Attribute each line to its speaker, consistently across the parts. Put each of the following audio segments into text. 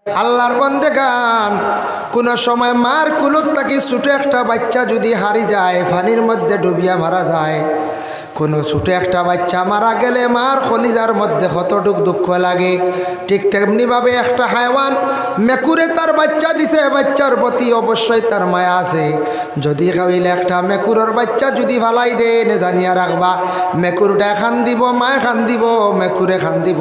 Speaker 1: আল্লাহর বান্দাগান কোন সময় মার কুলত থাকি ছোট একটা বাচ্চা যদি হারি যায়, পানির মধ্যে ডুবিয়া মারা যায়, কোন ছোট একটা বাচ্চা মারা গেলে মার কলিজার মধ্যে কতটুক দুঃখ লাগে। ঠিক তেমনিভাবে একটা হায়ওয়ান মেকুরে তার বাচ্চা দিছে, বাচ্চার প্রতি অবশ্যই তার মায়া আছে। যদি খাইলে একটা মেকুরের বাচ্চা যদি ফালাই দেন, জানিয়া রাখবা মেকুরটা খান দিব, মায় খান দিব, মেকুরে খান দিব।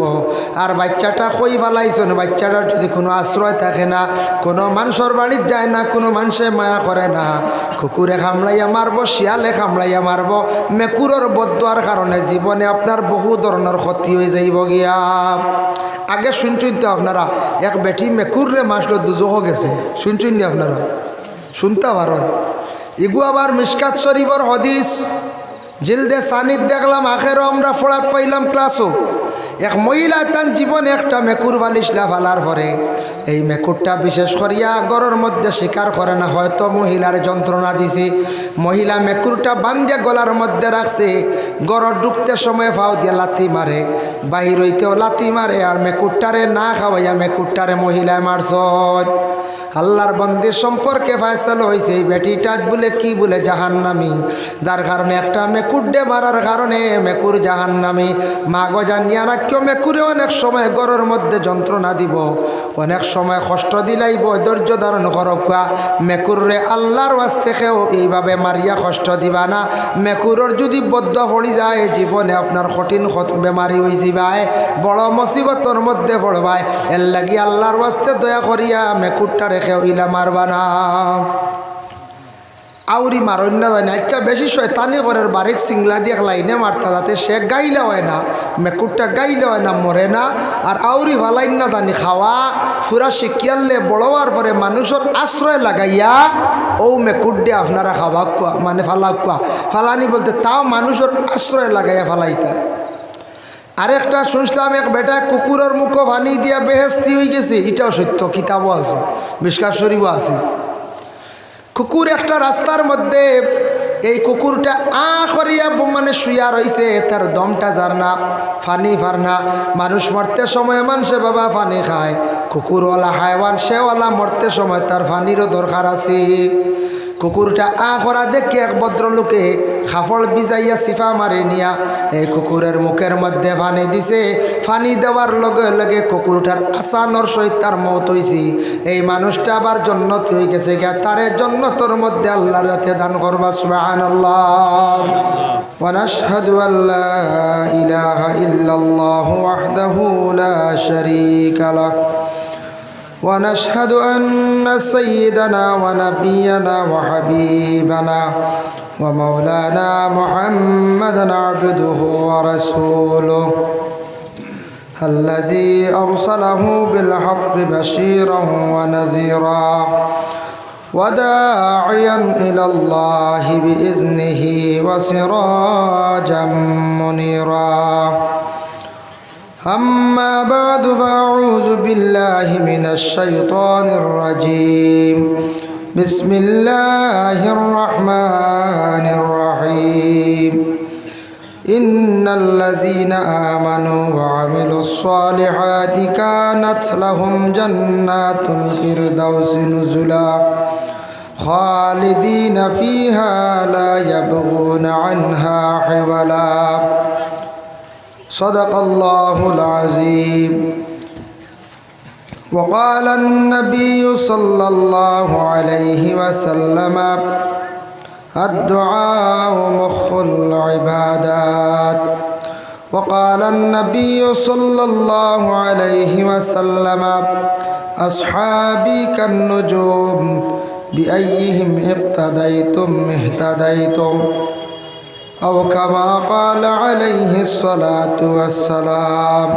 Speaker 1: আর বাচ্চাটা কই ফালাইছেন, বাচ্চাটার যদি কোনো আশ্রয় থাকে না, কোনো মানুষের বাড়ির যায় না, কোনো মানুষে মায়া করে না, কুকুরে কামড়াইয়া মারবো, শিয়ালে কামড়াইয়া মারবো, মেকুরের বদুয়ার কারণে জীবনে আপনার বহু ধরনের ক্ষতি হয়ে যাইব গিয়া। আগে শুনছেন তো আপনারা, এক বেটি মেকুরে মাসলো দুজহ গেছে, শুনছেন নি আপনারা? শুনতে পারেন। ইগু আবার মিশকাত শরীফর হদিস জিলদে সানিদ দেখলাম, আখেরও আমরা ফোড়াত পাইলাম ক্লাসও। এক মহিলা তার জীবনে একটা মেকুর বালিশলা ফালার পরে এই মেকুরটা বিশেষ করিয়া গড়ের মধ্যে শিকার করে না, হয়তো মহিলার যন্ত্রণা দিছে। মহিলা মেকুরটা বান্ধিয়া গলার মধ্যে রাখছে, গড় ঢুকতে সময় ফাও দিয়ে লাথি মারে, বাহির হইতেও লাথি মারে, আর মেকুরটারে না খাওয়াইয়া মেকুরটারে মহিলায় মারছ। আল্লাহর বন্দী সম্পর্কে ফয়সালা হয়েছে এই বেটিটা বলে কি বলে জাহান্নামী, যার কারণে একটা মেকুরডে মারার কারণে মেকুর জাহান্নামী। মা গো জানিয়া রাখিও, মেকুরে অনেক সময় গড়ের মধ্যে যন্ত্রণা দিব, অনেক সময় কষ্ট দিলাইব, ধৈর্য ধারণ করবা। মেকুরে আল্লাহর ওয়াস্তে খেও এইভাবে মারিয়া কষ্ট দিবা না। মেকুরের যদি বদ্ধ পড়ি যায়, জীবনে আপনার কঠিন বেমারি হয়ে যাবায়, বড় মুসিবতর মধ্যে পড়বায়। এর লাগি আল্লাহর ওয়াস্তে দয়া করিয়া মেকুরটা রেখেও ইলা মারবা না। আউরি মারণ না জানি, আচ্ছা বেশি শয়তানি করার বারেক সিংলা দিয়ে লাইনে মারতা, যাতে সে গাইলে হয় না, মেকুরটা গাইলে হয় না, মরে না। আর আউরি ভালাইন না জানি খাওয়া ফুরা শিকিয়ালে বড় হওয়ার পরে মানুষের আশ্রয় লাগাইয়া ও মেকুর দিয়ে আপনারা খাওয়া কুয়া, মানে ফালা কুয়া, ফালানি বলতে তাও মানুষের আশ্রয় লাগাইয়া ফালাইতা। আরেকটা শুনছিলাম, এক বেটা কুকুরের মুখো ভানি দিয়া বেহেস্তি হয়ে গেছে, এটাও সত্য, কিতাবও আছে, মিশকাত শরীফও আছে। কুকুর একটা রাস্তার মধ্যে, এই কুকুরটা করিয়া মানে শুয়া রইছে, তার দমটা যার না, ফানি ফারনা। মানুষ মরতে সময় মানুষে বাবা ফানি খায়, কুকুরওয়ালা হায়ওয়ান সেওয়ালা মরতে সময় তার ফানিরও দরকার আছে। কুকুরটা করা দেখে এক ভদ্রলোকে খাফড় বিজাইয়া সিফা মারি নিয়া এই কুকুরের মুখের মধ্যে ফানি দিছে। ফানি দেওয়ার লগে লগে কুকুরটার আসানোর সহিত তার মৌত হয়েছে। এই মানুষটা আবার জন্নত হয়ে গেছে গিয়া, তারে জন্নতর মধ্যে আল্লাহর যাতে দান করবা। সুবহানাল্লাহ। ওয়া নাশহাদু আল্লা ইলাহা ইল্লাল্লাহু ওয়াহদাহু লা শারীকা লাহু ونشهد أن سيدنا ونبينا وحبيبنا ومولانا محمدا عبده ورسوله الذي أرسله بالحق بشيرا ونذيرا وداعيا إلى الله بإذنه وسراجا منيرا. أما بعد فأعوذ بالله من الشيطان الرجيم. بسم الله الرحمن الرحيم. إن الذين آمنوا وعملوا الصالحات كانت لهم جنات الفردوس نزلا خالدين فيها لا يبغون عنها حولا. صدق الله العظيم. وقال النبي صلى الله عليه وسلم الدعاء مخ العبادات. وقال النبي صلى الله عليه وسلم أصحابي كالنجوم بأيهم اقتديتم اهتديتم أو كما قال عليه الصلاة والسلام.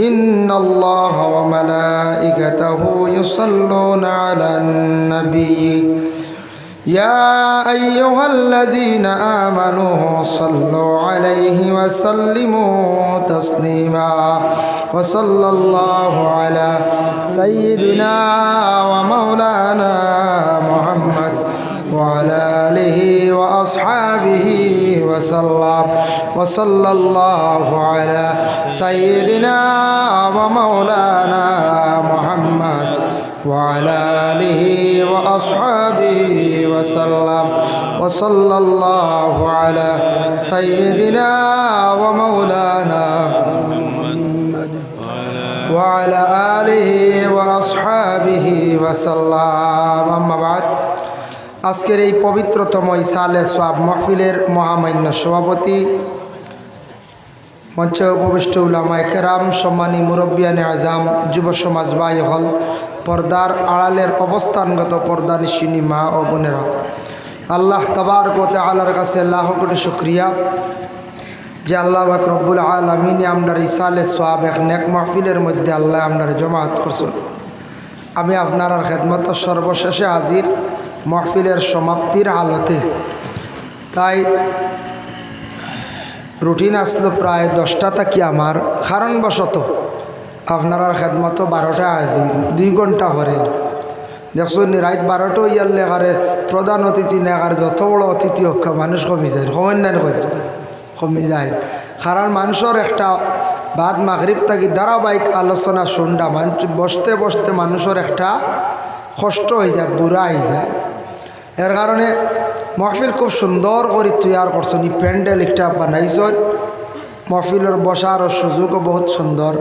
Speaker 1: إن الله وملائكته يصلون على النبي يا أيها الذين آمنوا صلوا عليه وسلموا تسليما. وصلى الله على سيدنا ومولانا محمد وعلى آله وأصحابه وسلم وصلى الله على سيدنا ومولانا محمد وعلى آله وأصحابه وسلم وصلى الله على سيدنا ومولانا وعلى آله وأصحابه وسلم أما بعد আজকের এই পবিত্রতম ইসালে সোয়াব মাহফিলের মহামান্য সভাপতি মঞ্চে উপবিষ্ট উলামায়ে কেরাম সম্মানী মুরব্বিয়ানে আজম যুব সমাজ ভাই হল পর্দার আড়ালের অবস্থানগত পর্দা নিশিনী মা ও বোনেরা আল্লাহ তাবারক ওয়া তাআলার কাছে লাখ কোটি শুকরিয়া যে আল্লাহ পাক রব্বুল আলামিন আমরার ইসালে সোয়াব এক নেক মাহফিলের মধ্যে আল্লাহ আমরার জমাত করছেন। আমি আপনার খেদমত সর্বশেষে হাজির মাহফিলের সমাপ্তির আলোতে। তাই রুটিন আসলো প্রায় 10টা থাকি আমার কারণবশত আপনার খেদমত 12টা হাজির 2 ঘন্টা পরে দেখুন রাত 12টা ইয়ারলে কারে প্রধান অতিথি নেগার যত বড় অতিথি হোক মানুষ কমে যায় কমেন্যান করছে কমে যায় কারণ মানুষের একটা বাদ মাগরিব থাকি ধারাবাহিক আলোচনা শুনডা মানুষ বসতে বসতে মানুষের একটা কষ্ট হয়ে যায় বুড়া হয়ে যায়। এর কারণে মহফিল খুব সুন্দর করে তৈয়ার করছেন এই প্যান্ডেল একটা বানাইছেন মহফিলের বসার সুযোগও বহুত সুন্দর।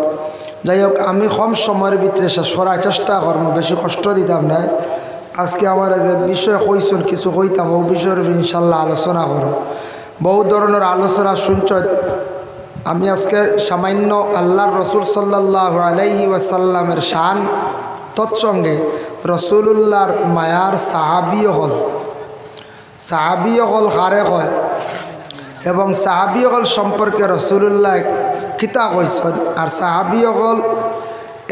Speaker 1: যাই হোক আমি কম সময়ের ভিতরে শেষ করার চেষ্টা করবো বেশি কষ্ট দিতাম না। আজকে আমার যে বিষয় কইছেন কিছু কইতাম ও বিষয়ের ইনশাল্লাহ আলোচনা করব। বহু ধরনের আলোচনা শুনছেন। আমি আজকে সামান্য আল্লাহর রসুল সাল্লাল্লাহু আলাইহি ওয়াসাল্লামের শান তৎসঙ্গে রসুলুল্লাহর মায়ার সাহাবীও হল কারে কয় এবং সাহাবী হল সম্পর্কে রসুলুল্লাহ কিতা কইছেন আর সাহাবী হল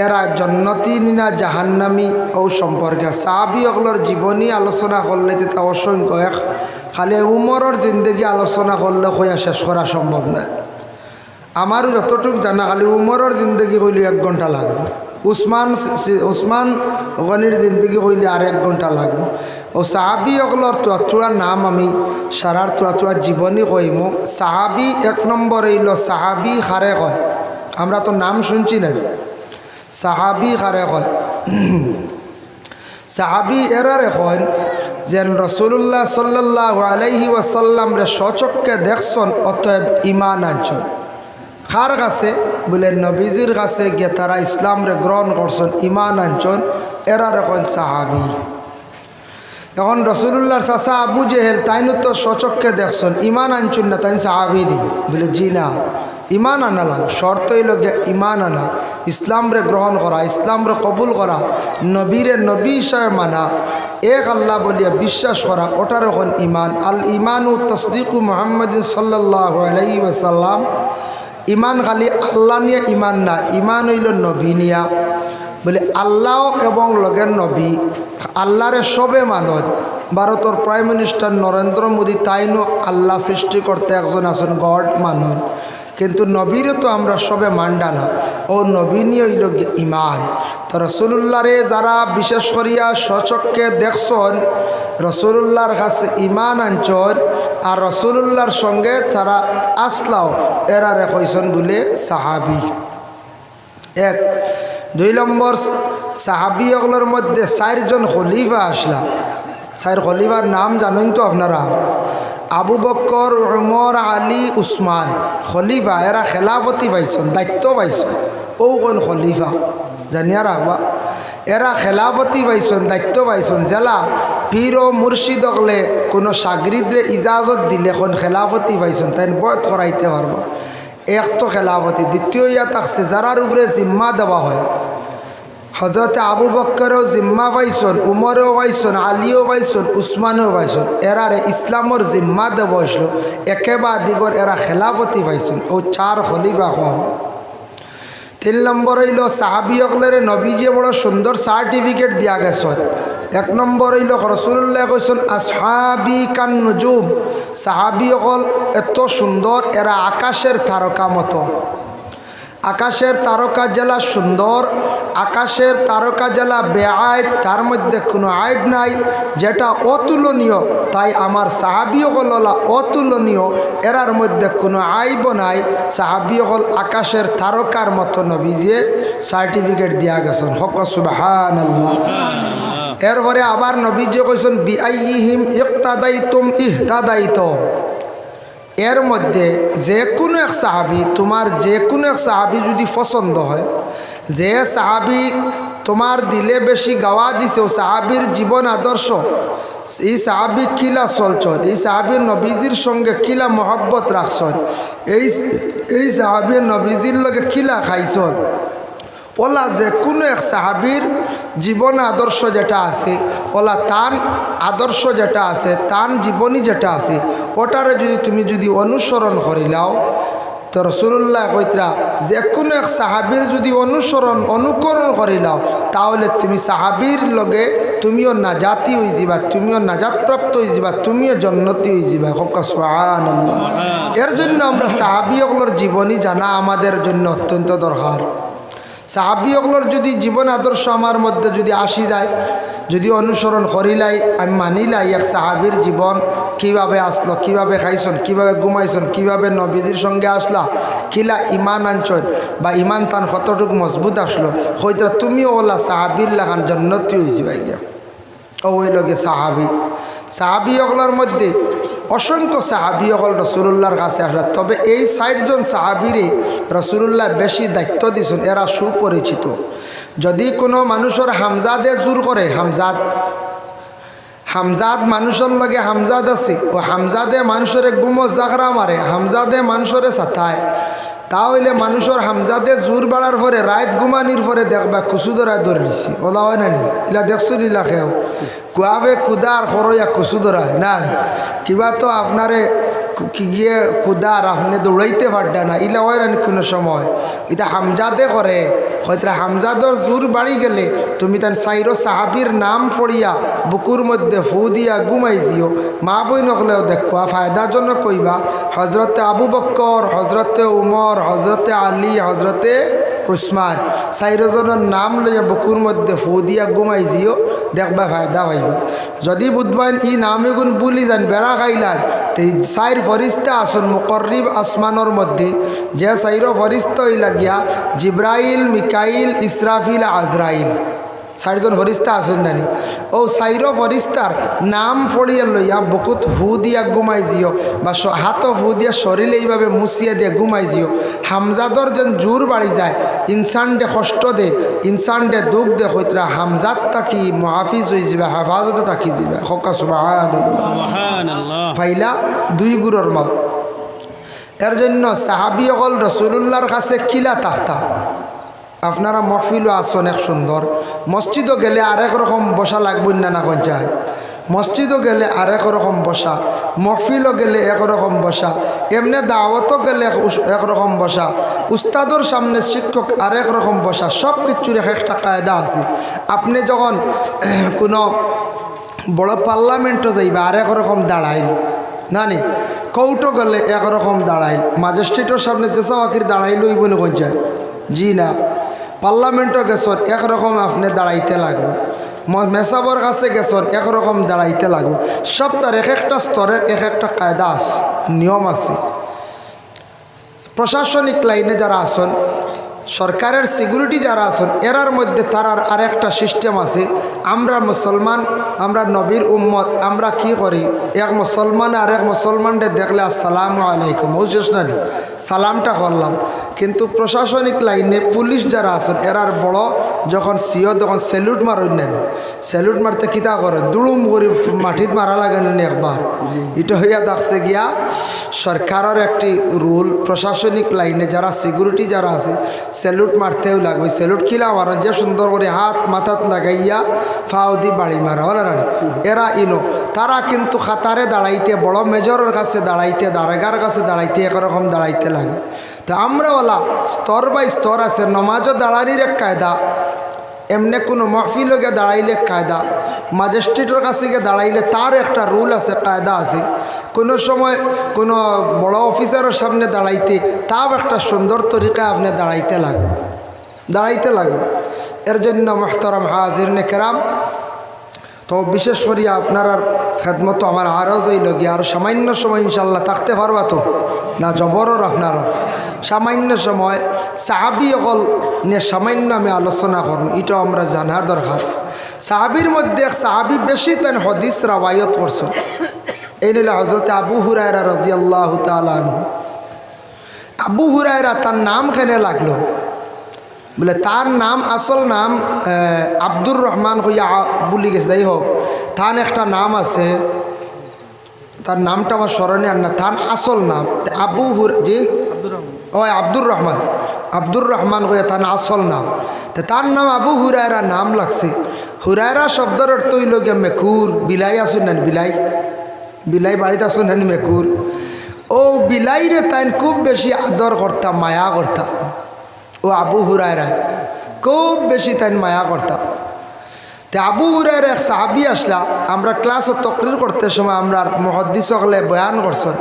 Speaker 1: এরা জন্নতি না জাহান্নামী ও সম্পর্কে সাহাবী হলের জীবনী আলোচনা করলে তা অসংখ্য এক খালি উমরের জিন্দগি আলোচনা করলে কইয়া শেষ করা সম্ভব নয়। আমারও যতটুকু জানা খালি উমরের জিন্দগি কইলে 1 ঘন্টা লাগবে, উসমান গনির জিন্দগি কইলে আর 1 ঘন্টা লাগবে। ও সাহাবী হলের তোরা নাম আমি সারার তোরা জীবনী কইমো। সাহাবী 1 নম্বর হইল সাহাবী খারে কয়, আমরা তো নাম শুনছি না। সাহাবী খারে কয় সাহাবী এরারে কয় যেন রসুল্লাহ সাল্লাল্লাহু আলাইহি ওয়াসাল্লাম রে সচক্ষে দেখছন অতএব ইমান আনছন। কার কাছে বলে নবীজির কাছে গিয়ে তারা ইসলাম রে গ্রহণ করছেন ইমান আনছন এরারে কয় সাহাবী। এখন রসুল্লাহর চাচা আবু জেহেল তাইনও তো সচক্ষে দেখছেন ইমান আনছুন না তাই সাহাবী দি বলে জি না ইমান আনা লাগ শর্ত হইল গিয়ে ইমান আনা ইসলাম রে গ্রহণ করা ইসলাম রে কবুল করা নবীরে নবী হিসাবে মানা এক আল্লাহ বলিয়া বিশ্বাস করা ওটার এখন ইমান। আল ইমানু তসদিকু মুহাম্মাদিন সাল্লাল্লাহু আলাইহি ওয়াসাল্লাম। ইমান খালি আল্লাহ নিয়ে ইমান না, ইমান হইল নবী নিয়া বলে আল্লাহ এবং লগের নবী আল্লাহরে সবে মানত। ভারতের প্রাইম মিনিস্টার নরেন্দ্র মোদী তাইনও আল্লাহ সৃষ্টি করতে একজন আছেন গড মানন, কিন্তু নবীরে তো আমরা সবে মান্ডা না। ও নবী নিয়ে হইল ইমান। তো রসুল্লাহরে যারা বিশেষ করিয়া সচক্ষে দেখছন রসুল্লাহর কাছে ইমান আনছন আর রসুল্লাহর সঙ্গে তারা আসলাও এরারে কইছেন বলে সাহাবী। 1 2 নম্বর সাহাবী ওগুলোর মধ্যে 4 জন খলিফা আসলা। 4 খলিফার নাম জানেন তো আপনারা? আবু বকর, উমর, আলী, উসমান খলিফা। এরা খেলাফতি পাইছেন, দায়িত্ব পাইছেন। ও কোন খলিফা জানিয়া রাখবা। এরা খেলাফতি পাইছেন, দায়িত্ব পাইছেন। জেলা পীর ও মুর্শিদ হলে কোনো সাগরিদরে ইজাজত দিলে কোন খেলাফতি পাইছেন তাই বয়ত করাইতে পারবো। 1 তো খেলাফতি। দ্বিতীয় ইয়া থাকছে যারার উপরে জিম্মা দেওয়া হয়। হজরতে আবু বক্করেও জিম্মা পাইছেন, উমরেও পাইছেন, আলীও পাইছেন, উসমানেও পাইছেন। এরারে ইসলামর জিম্মা দেব হয়েছিল একেবা দিগর এরা খেলাফতি পাইছেন। ও 4 খলিফা হওয়া হয়। 3 নম্বর হইল সাহাবী হকলের নবীজি বড় সুন্দর সার্টিফিকেট দিয়া গেছেন। 1 নম্বর হইল রাসূলুল্লাহ কইছেন আসহাবি কান নুজুম। সাহাবী হকল এত সুন্দর এরা আকাশের তারকা মতো। আকাশের তারকা জেলা সুন্দর আকাশের তারকা জ্বালা বেআইব, তার মধ্যে কোনো আইব নাই, যেটা অতুলনীয়। তাই আমার সাহাবিয়গলা অতুলনীয়, এরার মধ্যে কোনো আইব নাই। সাহাবিয়গল আকাশের তারকার মতো নবীজে সার্টিফিকেট দিয়া গেছেন। হক সুবহানাল্লাহ। এরপরে আবার নবীজি কইছেন বিআইহিম ইক্তাদাইতুম ইহতাদাইতুম। এর মধ্যে যে কোনো এক সাহাবি, তোমার যে কোনো এক সাহাবি যদি পছন্দ হয়, যে সাহাবি তোমার দিলে বেশি গাওয়া দিছে, ও সাহাবির জীবন আদর্শ, এই সাহাবি কিলা চলছন, এই সাহাবির নবীজির সঙ্গে কিলা মহব্বত রাখছন, এই সাহাবির নবীজির লগে কিলা খাইছন, ওলা যে কোনো এক সাহাবির জীবন আদর্শ যেটা আছে, ওলা তান আদর্শ যেটা আছে, তান জীবনী যেটা আছে, ওটারে তুমি যদি অনুসরণ করিলাও, তো রাসূলুল্লাহ কইতরা যে কোনো এক সাহাবির যদি অনুকরণ করিলাও, তাহলে তুমি সাহাবির লগে তুমিও নাজাতি হয়ে যাবা, তুমিও নাজাতপ্রাপ্ত হয়ে যাবা, তুমিও জন্নতি হয়ে যাবা। সুবহানাল্লাহ। এর জন্য আমরা সাহাবিগুলোর জীবনী জানা আমাদের জন্য অত্যন্ত দরকার। সাহাবিগুলোর যদি জীবন আদর্শ আমার মধ্যে যদি আসি যায়, যদি অনুসরণ করিলাই, আমি মানিলাই এক সাহাবির জীবন কিভাবে আসলো, কিভাবে খাইছন, কিভাবে ঘুমাইছন, কিভাবে নবীজির সঙ্গে আসলা, কিলা ইমান আনছন বা ইমান তান কতটুকু মজবুত আসলো, হয়তো তুমিও ওলা সাহাবির লাগান জন্নতি হয়েছি ভাই গিয়া। ওই লগে সাহাবিগুলোর মধ্যে অসংখ্য সাহাবিয়কল রাসূলুল্লাহর কাছে আসা, তবে এই ৬০ জন সাহাবিরে রাসূলুল্লাহ বেশি দায়িত্ব দিয়েছেন, এরা সুপরিচিত। যদি কোনো মানুষের হামজাদে জোর করে, হামজাদ মানুষের লগে হামজাদ আছে, ও হামজাদে মানুষের গুমো জাগরা মারে, হামজাদে মানুষের সাথায়, তাহলে মানুষের হামজাদে জোর বাড়ার পরে রাত ঘুমানির পরে দেখবা কুচু ধরায় ধরে দিছি। ওলা হয় নানি ইলা দেখছো নীলা খেও কুয়াবে কুদার খরইয়া কুচু ধরায় না, কিবা তো আপনারে কি গিয়ে কুদার আপনি দৌড়াইতে পারডা না, ইলা হয় নানি কোনো সময়। এটা হামজাদে করে, হয়তো হামজাদর জোর বাড়ি গেলে তুমি তার ৪ সাহাবির নাম পড়িয়া বুকুর মধ্যে ফু দিয়া ঘুমাই জিও। মা বই নকলেও দেখবা ফায়দার জন্য কইবা হজরতে আবু বক্কর, হজরতে উমর, হজরতে আলী, হজরতে উসমান, ৪ জনের নাম লইয়া বুকুর মধ্যে ফু দিয়া ঘুমাই জিও, দেখবা ফায়দা পাইবা। যদি বুধবান ই নামে গুণ বুলি যান বেড়া খাইলান, তো ৪ ফরিস্তা আসুন মুকর্রিব আসমানোর মধ্যে, যে ৪ ফরিস্তা হইলা গিয়া জিব্রাইল, মিকাইল, ইসরাফিল, আজরাইল, ৪ জন ফরিস্তা আসুন নানি। ও ৪ ফরিস্তার নাম পড়িয়া লইয়া বুকুত ফু দিয়া ঘুমাই জিও, বা হাত ফু দিয়া শরীরে এইভাবে মুছিয়া দিয়ে ঘুমাই জিও। হামজাদর যেন জোর বাড়ি যায়, ইনসান দে কষ্ট দে, ইনসান দে দুঃখ দে, হইতরা হামজাদ তাকি মহাফিজ হয়ে যাবে, হেফাজতে তাকি যাবে। হকা সুবহানাল্লাহ। ফাইলা ২ গুরুর মত। এর জন্য সাহাবিয়গল রাসূলুল্লাহর কাছে কিলা তাখতা। আপনারা মহফিলও আসন এক সুন্দর, মসজিদও গেলে আরেক রকম বসা লাগবে না, না চায়, মসজিদও গেলে আরেক রকম বসা, মহফিলও গেলে একরকম বসা, এমনি দাওয়াতও গেলে একরকম বসা, উস্তাদর সামনে শিক্ষক আরেক রকম বসা, সব কিছুর একটা কায়দা আছে। আপনি যখন কোনো বড় পার্লামেন্টও যাইবা আরেক রকম দাঁড়াইল না নি, কৌটো গেলে একরকম দাঁড়াইল, ম্যাজিস্ট্রেটের সামনে যেসব আখির দাঁড়াইল ওই বলে যায়, জি না, পার্লামেন্টও গেছেন একরকম আপনি দাঁড়াইতে লাগবে, মেসাবর কাছে গেছেন একরকম দাঁড়াইতে লাগবে। সব তার এক একটা স্তরের এক একটা কায়দা আছে, নিয়ম আছে। প্রশাসনিক লাইনে যারা আছেন, সরকারের সিকিউরিটি যারা আছেন, এরার মধ্যে তারার আরেকটা সিস্টেম আছে। আমরা মুসলমান, আমরা নবীর উম্মত, আমরা কি করি, এক মুসলমান আর এক মুসলমানকে দেখলে আসসালামু আলাইকুম বুঝছিস না, সালামটা করলাম। কিন্তু প্রশাসনিক লাইনে পুলিশ যারা আছেন, এরার বড় যখন সিও তখন স্যালুট মারেন নেন, স্যালুট মারতে কিতা করেন, দুড়ুম করে মাটিত মারা লাগেন একবার। এটা হইয়া দেখছে গিয়া সরকারের একটি রুল, প্রশাসনিক লাইনে যারা সিকিউরিটি যারা আছে স্যালুট মারতেও লাগবে। স্যালুট কিলা মারেন, যে সুন্দর করে হাত মাথাত লাগাইয়া ফাও দি বাড়ি মারা হলে রানি, এরা ইনো তারা কিন্তু খাতারে দাঁড়াইতে, বড় মেজরের কাছে দাঁড়াইতে, দারোগার কাছে দাঁড়াইতে একরকম দাঁড়াইতে লাগে। তো আমরা ওলা স্তর বাই স্তর আছে, নমাজও দাঁড়ানির এক কায়দা, এমনি কোনো মহফিল গিয়ে দাঁড়াইলে কায়দা, ম্যাজিস্ট্রেটের কাছে গিয়ে দাঁড়াইলে তার একটা রুল আছে, কায়দা আছে। কোনো সময় কোনো বড় অফিসারের সামনে দাঁড়াইতে তাও একটা সুন্দর তরিকায় আপনি দাঁড়াইতে লাগবে। এর জন্য মুহতারাম হাজিরিনে কেরাম, তো বিশেষ করে আপনার খেদমত আমার আরও যাই লগে আর সামান্য সময় ইনশাল্লাহ থাকতে পারবা তো না? জবরর আপনার সামান্য সময় সাহাবি অকল নিয়ে সামান্য আমি আলোচনা করব, এটাও আমরা জানা দরকার। সাহাবির মধ্যে এক সাহাবি বেশি তেন হদিস রাওয়ায়ত করছেন, এই নিলে হযরত আবু হুরায়রা রাদিয়াল্লাহু তাআলা আনহু। আবু হুরায়রা তার নাম কেনে লাগলো বলে তার নাম আসল নাম আব্দুর রহমান হইয়া বলি গেছে, যাই হোক তার একটা নাম আছে, তার নামটা আমার স্মরণে আর না, তার আসল নাম আবু জি আব্দুর রহমান, আব্দুর রহমান হইয়া তার আসল নাম, তার নাম আবু হুরায়রা নাম লাগছে। হুরায়রা শব্দের অর্থ হইল গিয়ে মেকুর, বিলাই আসুন না, বিলাই বিলাই বাড়িতে আসুন না মেকুর, ও বিলাইরে তাই খুব বেশি আদর করতাম, মায়া করতাম। ও আবু হুরায়রা খুব বেশি তাই মায়া করতাম। তে আবু হুরায়রা এক সাহাবি আসলা, আমরা ক্লাসও তকরির করতে সময় আমরা মুহাদ্দিস সকলে বয়ান করছেন,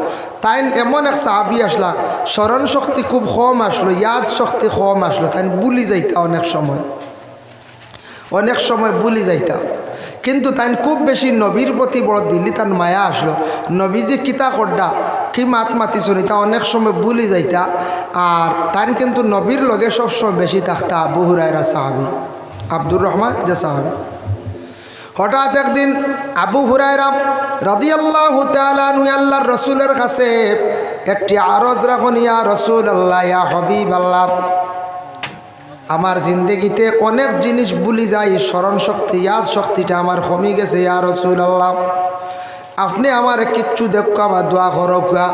Speaker 1: তাই এমন এক সাহাবি আসলা স্মরণ শক্তি খুব কম আসলো, ইয়াদ শক্তি কম আসলো, তাই বুলি যাইতা অনেক সময় বুলি যাইতা, কিন্তু তাই খুব বেশি নবীর প্রতি বড় দিল্লি তার মায়া আসলো। নবী যে কিতা করডা কি মাতি শুনি তা অনেক সময় বুলি যাইতা, আর তাই কিন্তু নবীর লগে সবসময় বেশি থাকতা। আবু হুরায়রা সাহাবি, আব্দুর রহমান যে সাহাবি। হঠাৎ একদিন আবু হুরায়রা রাদিয়াল্লাহু তাআলা আনহু আল্লাহর রসুলের কাছে একটি আরজ রাখুন, ইয়া রাসূলুল্লাহ, ইয়া হাবিবাল্লাহ, আমার জিন্দগিতে অনেক জিনিস ভুলি যায়, স্মরণ শক্তি ইয়াদ শক্তিটা আমার কমে গেছে, ইয়া রাসূলুল্লাহ, আপনি আমার কিচ্ছু দেখা বা দোয়া করকা।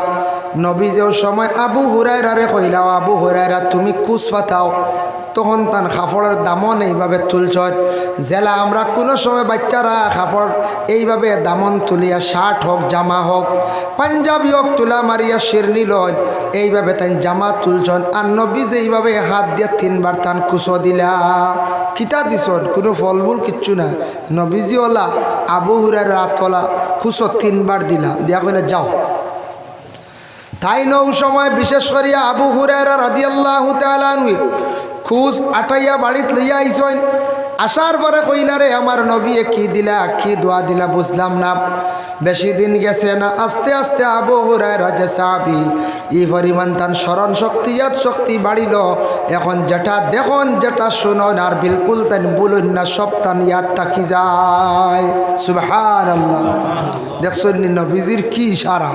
Speaker 1: নবী যে সময় আবু হুরায়রারে কইলাও, আবু হুরায়রা তুমি কুস পাতাও, তখন তার কাপড়ের দামন এইভাবে তুলছন, জেলা আমরা কোনো সময় বাচ্চারা কাপড় এইভাবে দামন তুলিয়া শার্ট হোক জামা হোক পাঞ্জাবি হোক তুলা মারিয়া শিরনি লয়, এইভাবে তাই জামা তুলছন, আর নবী যে এইভাবে হাত দিয়ে 3বার তান কুসো দিলা, কিতা দিছন? কোনো ফলমূল কিচ্ছু না, নবীজি ওলা আবু হুরায়রা রাতলা কুসো 3বার দিলা, দিয়া কইলে যাও। তাই নৌ সময় বিশেষ করিয়া আবু হুরায়রা রাদিয়াল্লাহু তাআলা আনহু খুশ আটাইয়া বাড়িত লইয়া আইসন। আসার পরে কইলারে আমার নবী কি দিলা, কি দোয়া দিলা বুঝলাম না। বেশি দিন গেছে না, আস্তে আস্তে আবু হুরায়রা যে সাহাবী, এই পরিমাণ তার স্মরণ শক্তি ইয়াদ শক্তি বাড়িল। এখন যেটা দেখুন যেটা শুনুন আর বিলকুল তাই বলুন না, সব তান ইয়াদ থাকি যায়। সুবহানাল্লাহ, দেখছেন নবীজির কি ইশারা,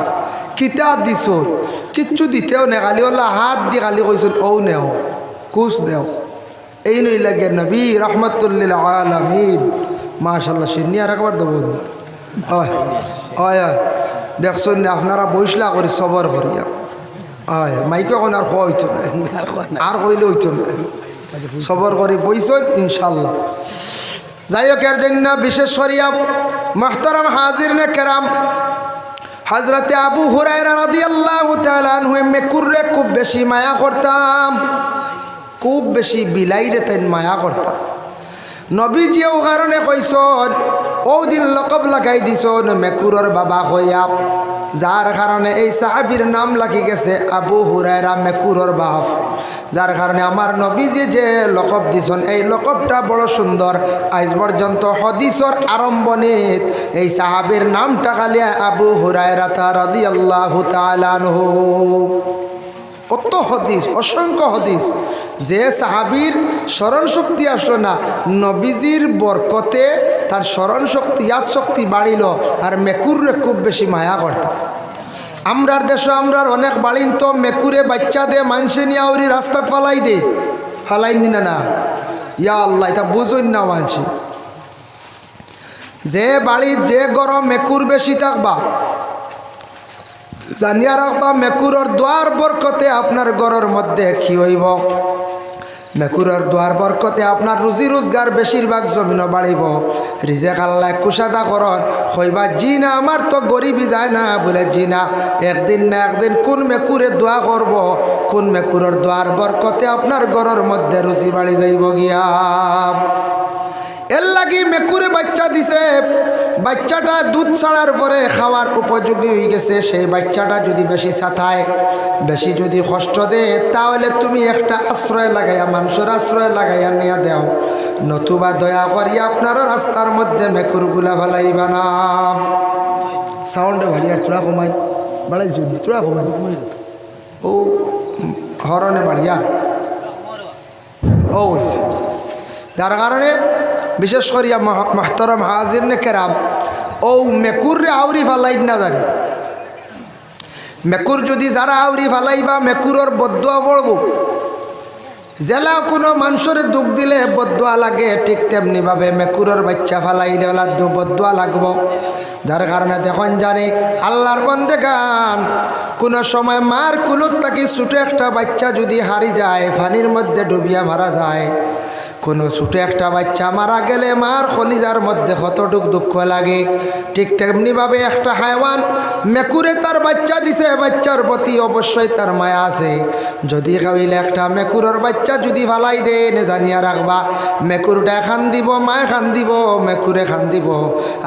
Speaker 1: কিতা দিছ, কিচ্ছু দিতেও নে, খালি ওলা হাত দি খালি কইছেন ও নেও কুছ দেও, এই নই লাগে নবী রহমতুল্লিল আলামিন। মাশাআল্লাহ, সিন্নি আর একবার দেব। হয় দেখছেন না, আপনারা বইসলা করি সবর করিয়া, হয় মাইকে এখন আর খোয়া হইতো না, আর কইলে হইতো না, সবর করি বইছেন ইনশাল্লাহ। যাই হোক, এর জন্য বিশেষ করিয়া মুহতারাম হাজিরিনে কেরাম, হযরতে আবু হুরায়রা রাদিয়াল্লাহু তাআলা আনহু মেকুরে খুব বেশি মায়া করতাম, খুব বেশি বিলাইরে তাই মায়া করতাম। নবীজিও কারণে কইসন ও দিন লকব লাগাই দিছন মেকুরর বাবা হইয়া, যার কারণে এই সাহাবীর নাম লাগি গেছে আবু হুরায়রা মেকুরর বাপ, যার কারণে আমার নবীজি যে লকব দিছন এই লকবটা বড় সুন্দর। আজ পর্যন্ত হদিসর আরম্ভণীত এই সাহাবীর নামটা খালি আবু হুরায়রা রাদিয়াল্লাহু তাআলা আনহু। কত হদিস, অসংখ্য হদিস, যে সাহাবীর স্মরণ শক্তি আসলো না, নবীজির বরকতে তার স্মরণ শক্তি ইয়াদ শক্তি বাড়িল, আর মেকুরে খুব বেশি মায়া করতাম। আমরার দেশে আমরার অনেক বাড়িন তো মেকুরে বাচ্চা দে মানুষে নিয়ে আউরি রাস্তাত ফালাই দে, ফালাইনি না না, ইয়া আল্লাহ, এটা বুঝুন না মানছি। যে বাড়ির যে গরম মেকুর বেশি থাকবা, জানিয়া রাখবা মেকুরর দোয়ার বরকতে আপনার ঘরের মধ্যে কি হইব, মেকুরর দোয়ার বরকতে আপনার রুজি রোজগার বেশিরভাগ জমিনও বাড়িব। রিজেক আল্লাহ কুশাদা করন, হইবা জি না আমার তো গরিবই যায় না, বলে জি না, একদিন না একদিন কোন মেকুরে দোয়া করব, কোন মেকুরর দোয়ার বরকতে আপনার ঘরের মধ্যে রুজি বাড়ি যাইব গিয়া। এর লাগি মেকুরে বাচ্চা দিছে বাচ্চাটা দুধ ছাড়ার পরে খাওয়ার উপযোগী হয়ে গেছে, সেই বাচ্চাটা যদি বেশি ছাথায়, বেশি যদি কষ্ট দেয়, তাহলে তুমি একটা আশ্রয় লাগাইয়া, মানুষের আশ্রয় লাগাইয়া নিয়ে দাও, নতুবা দয়া করিয়া আপনারা রাস্তার মধ্যে মেকুরগুলা ফেলাইবা না। সাউন্ডে ভারী আর চূড়া কমাই বাড়াই, চূড়া কমাই ও হরণে বাড়ি আর ও, যার কারণে বিশেষ করিয়া মাহতরম হাজির নে কেরাম, ও মেকুরে আউরি ফালাই না জানি, মেকুর যদি যারা আউরি ফালাইবা মেকুরের বদুয়া পড়ব। জেলা কোনো মানুষের দুঃখ দিলে বদুয়া লাগে, ঠিক তেমনিভাবে মেকুরের বাচ্চা ফালাইলে বদুয়া লাগব। যার কারণে দেখুন জানি আল্লাহর বান্দাগান, কোনো সময় মার কুলত থাকি ছোটো একটা বাচ্চা যদি হারি যায়, পানির মধ্যে ডুবিয়া মারা যায়, কোনো ছোটো একটা বাচ্চা মারা গেলে মার কলিজার মধ্যে কতটুক দুঃখ লাগে, ঠিক তেমনিভাবে একটা হায়ওয়ান মেকুরে তার বাচ্চা দিছে, বাচ্চার প্রতি অবশ্যই তার মায়া আছে। যদি খাইলে একটা মেকুরের বাচ্চা যদি ফালাই দেন, জানিয়া রাখবা মেকুরটা খান দিব, মায় খান দিব, মেকুরে খান দিব।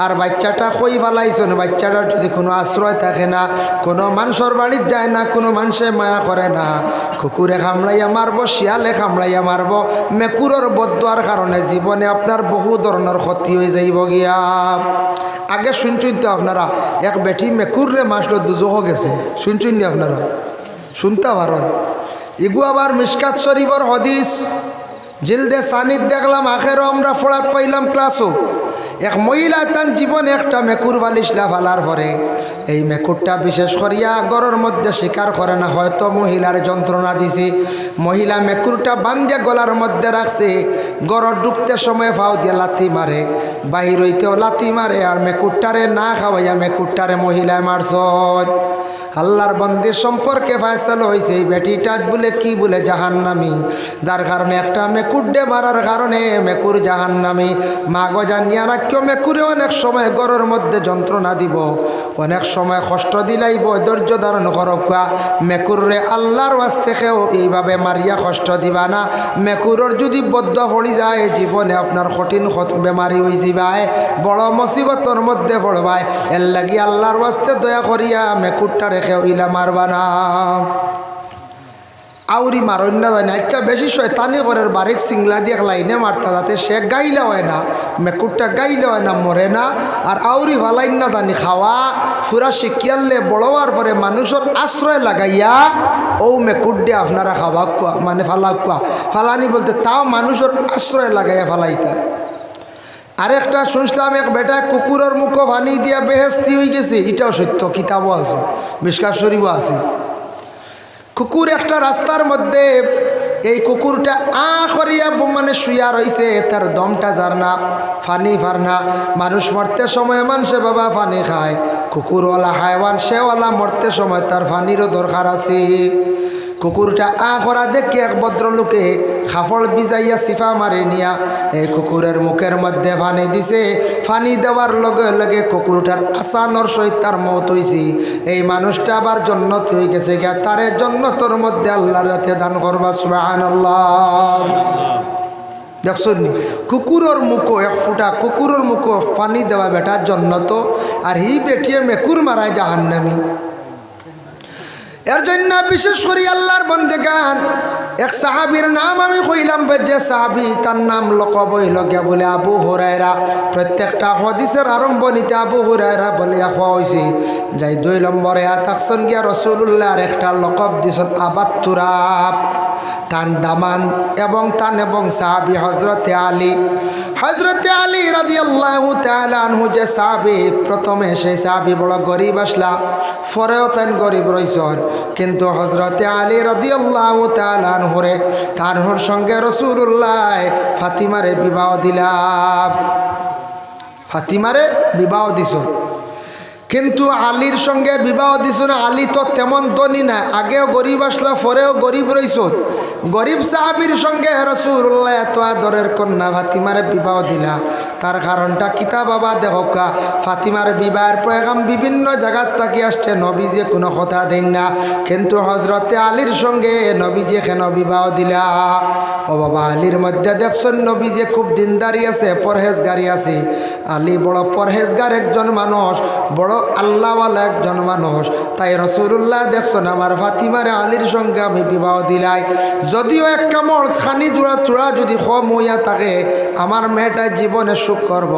Speaker 1: আর বাচ্চাটা কই ফালাইছেন, বাচ্চাটার যদি কোনো আশ্রয় থাকে না, কোনো মানুষের বাড়ির যায় না, কোনো মানুষে মায়া করে না, কুকুরে কামড়াইয়া মারব, শিয়ালে কামড়াইয়া মারব, মেকুরের বদুয়ার কারণে জীবনে আপনার বহু ধরনের ক্ষতি হয়ে যাইব গিয়া। আগে শুনছেন তো আপনারা, এক বেটি মেকুরে মাসলো দুজহ গেছে, শুনছেন নি আপনারা? শুনতে পারেন ইগু আবার মিশকাত শরীফর হদিস জিলদে সানিদ দেখলাম, আখেরও আমরা ফোড়াত পাইলাম ক্লাসও। এক মহিলা তার জীবনে একটা মেকুর বালিশলা ফালার পরে, এই মেকুরটা বিশেষ করিয়া গড়ের মধ্যে শিকার করে না, হয়তো মহিলার যন্ত্রণা দিছে, মহিলা মেকুরটা বান্ধিয়া গলার মধ্যে রাখছে, গড় ঢুকতে সময় ফাও দিয়ে লাথি মারে, বাহির হইতেও লাথি মারে, আর মেকুরটারে না খাওয়াইয়া মেকুরটারে মহিলায় মারছ। আল্লাহর বন্দির সম্পর্কে ফয়সালা হয়েছে, এই বেটিটা বলে কি বলে জাহান্নামী, যার কারণে একটা মেকুরডে মারার কারণে মেকুর জাহান্নামী। মা গো জানিয়া রাখিও, মেকুরে অনেক সময় গড়ের মধ্যে যন্ত্রণা দিব, অনেক সময় কষ্ট দিলাইব, ধৈর্য ধারণ করবা। মেকুরে আল্লাহর ওয়াস্তে খেও এইভাবে মারিয়া কষ্ট দিবা না। মেকুরের যদি বদ্ধ পড়ি যায়, জীবনে আপনার কঠিন বেমারি হয়ে যাবায়, বড় মুসিবতর মধ্যে পড়বায়। এর লাগি আল্লাহর ওয়াস্তে দয়া করিয়া মেকুরটা রেখেও ইলা মারবা না। আউরি মারণ না জানি, আচ্ছা বেশি শয়তানি করে বারেক সিংলা দিয়ে লাইনে মারতা, যাতে সে গাইলে হয় না, মেকুরটা গাইলে হয় না, মরে না। আর আউরি ভালাইন না জানি খাওয়া ফুরা শিকিয়ালে বড় হওয়ার পরে মানুষের আশ্রয় লাগাইয়া ও মেকুর দিয়ে আপনারা খাওয়া কুয়া, মানে ফালা কুয়া, ফালানি বলতে তাও মানুষের আশ্রয় লাগাইয়া ফালাইতা। আরেকটা শুনছিলাম, এক বেটা কুকুরের মুখো ভানি দিয়া বেহেস্তি হয়ে গেছে, এটাও সত্য, কিতাবও আছে, মিশকাত শরীফও আছে। কুকুর একটা রাস্তার মধ্যে, এই কুকুরটা করিয়া মানে শুয়া রইছে, তার দমটা যার না, ফানি ফারনা। মানুষ মরতে সময় মানুষে বাবা ফানি খায়, কুকুরওয়ালা হায়ওয়ান সেওয়ালা মরতে সময় তার ফানিরও দরকার আছে। কুকুরটা করা দেখে এক ভদ্রলোকে খাফড় বিজাইয়া সিফা মারি নিয়া এই কুকুরের মুখের মধ্যে ফানি দিছে। ফানি দেওয়ার লগে লগে কুকুরটার আসানোর সহিত তার মৌত হয়েছে। এই মানুষটা আবার জন্নত হয়ে গেছে গিয়া, তারে জন্নতর মধ্যে আল্লাহর যাতে দান করবা, সুবহানাল্লাহ। দেখছেন নি, কুকুরের মুখো এক ফুটা কুকুরের মুখো পানি দেওয়া বেটার জন্নত, আর হি বেটিয়ে মেকুর মারায় জাহান্নামী। এর জন্য বিশেষ করে আল্লাহর বান্দাগান, এক সাহাবীর নাম আমি কইলাম, যে সাহাবী তার নাম লকব হইল গিয়া বলে আবু হুরায়রা। প্রত্যেকটা হাদিসের আরম্ভণীতে আবু হুরায়রা বলে হওয়া হয়েছে। যাই 2 নম্বরে থাকছেন গিয়া রাসূলুল্লাহর একটা লকব দিছেন আবাত তুরাব, তান দামান এবং সাহাবী হযরতে আলী। হযরতে আলী রাদিয়াল্লাহু তাআলা আনহু যে সাহাবী, প্রথমে সেই সাহাবী বড় গরিব আসলা, পরেও তান গরিব রইছেন, কিন্তু হযরতে আলী রাদিয়াল্লাহু তাআলা আনহুরে তানহুর সঙ্গে রাসূলুল্লাহ ফাতিমারে বিবাহ দিলাম, ফাতিমারে বিবাহ দিছ। কিন্তু আলীর সঙ্গে বিবাহ দিছ না, আলী তো তেমন ধনী না, আগেও গরিব আসলো, পরেও গরিব রইছ। গরিব সাহাবীর সঙ্গে রাসূলুল্লাহ এত আদরের কন্যা ফাতিমারে বিবাহ দিলা, তার কারণটা কিতা বাবা দেখোকা ফাতিমার বিবাহের পয়গাম বিভিন্ন জায়গার থাকি আসছে, নবীজি কোনো কথা দেন না, কিন্তু হজরতে আলীর সঙ্গে নবীজি কেন বিবাহ দিলা? ও বাবা, আলীর মধ্যে দেখছেন নবীজি খুব দিনদারি আছে, পরহেজগারি আছে। আলী বড় পরহেজগার একজন মানুষ, বড় আল্লাহওয়ালা একজন মানুষ। তাই রাসূলুল্লাহ দেখছেন আমার ফাতিমারে আলীর সঙ্গে আমি বিবাহ দিলাই। যদিও এক কামড় খানি জোড়া চূড়া যদি কম হইয়া থাকে, আমার মেয়েটা জীবনে সুখ করব।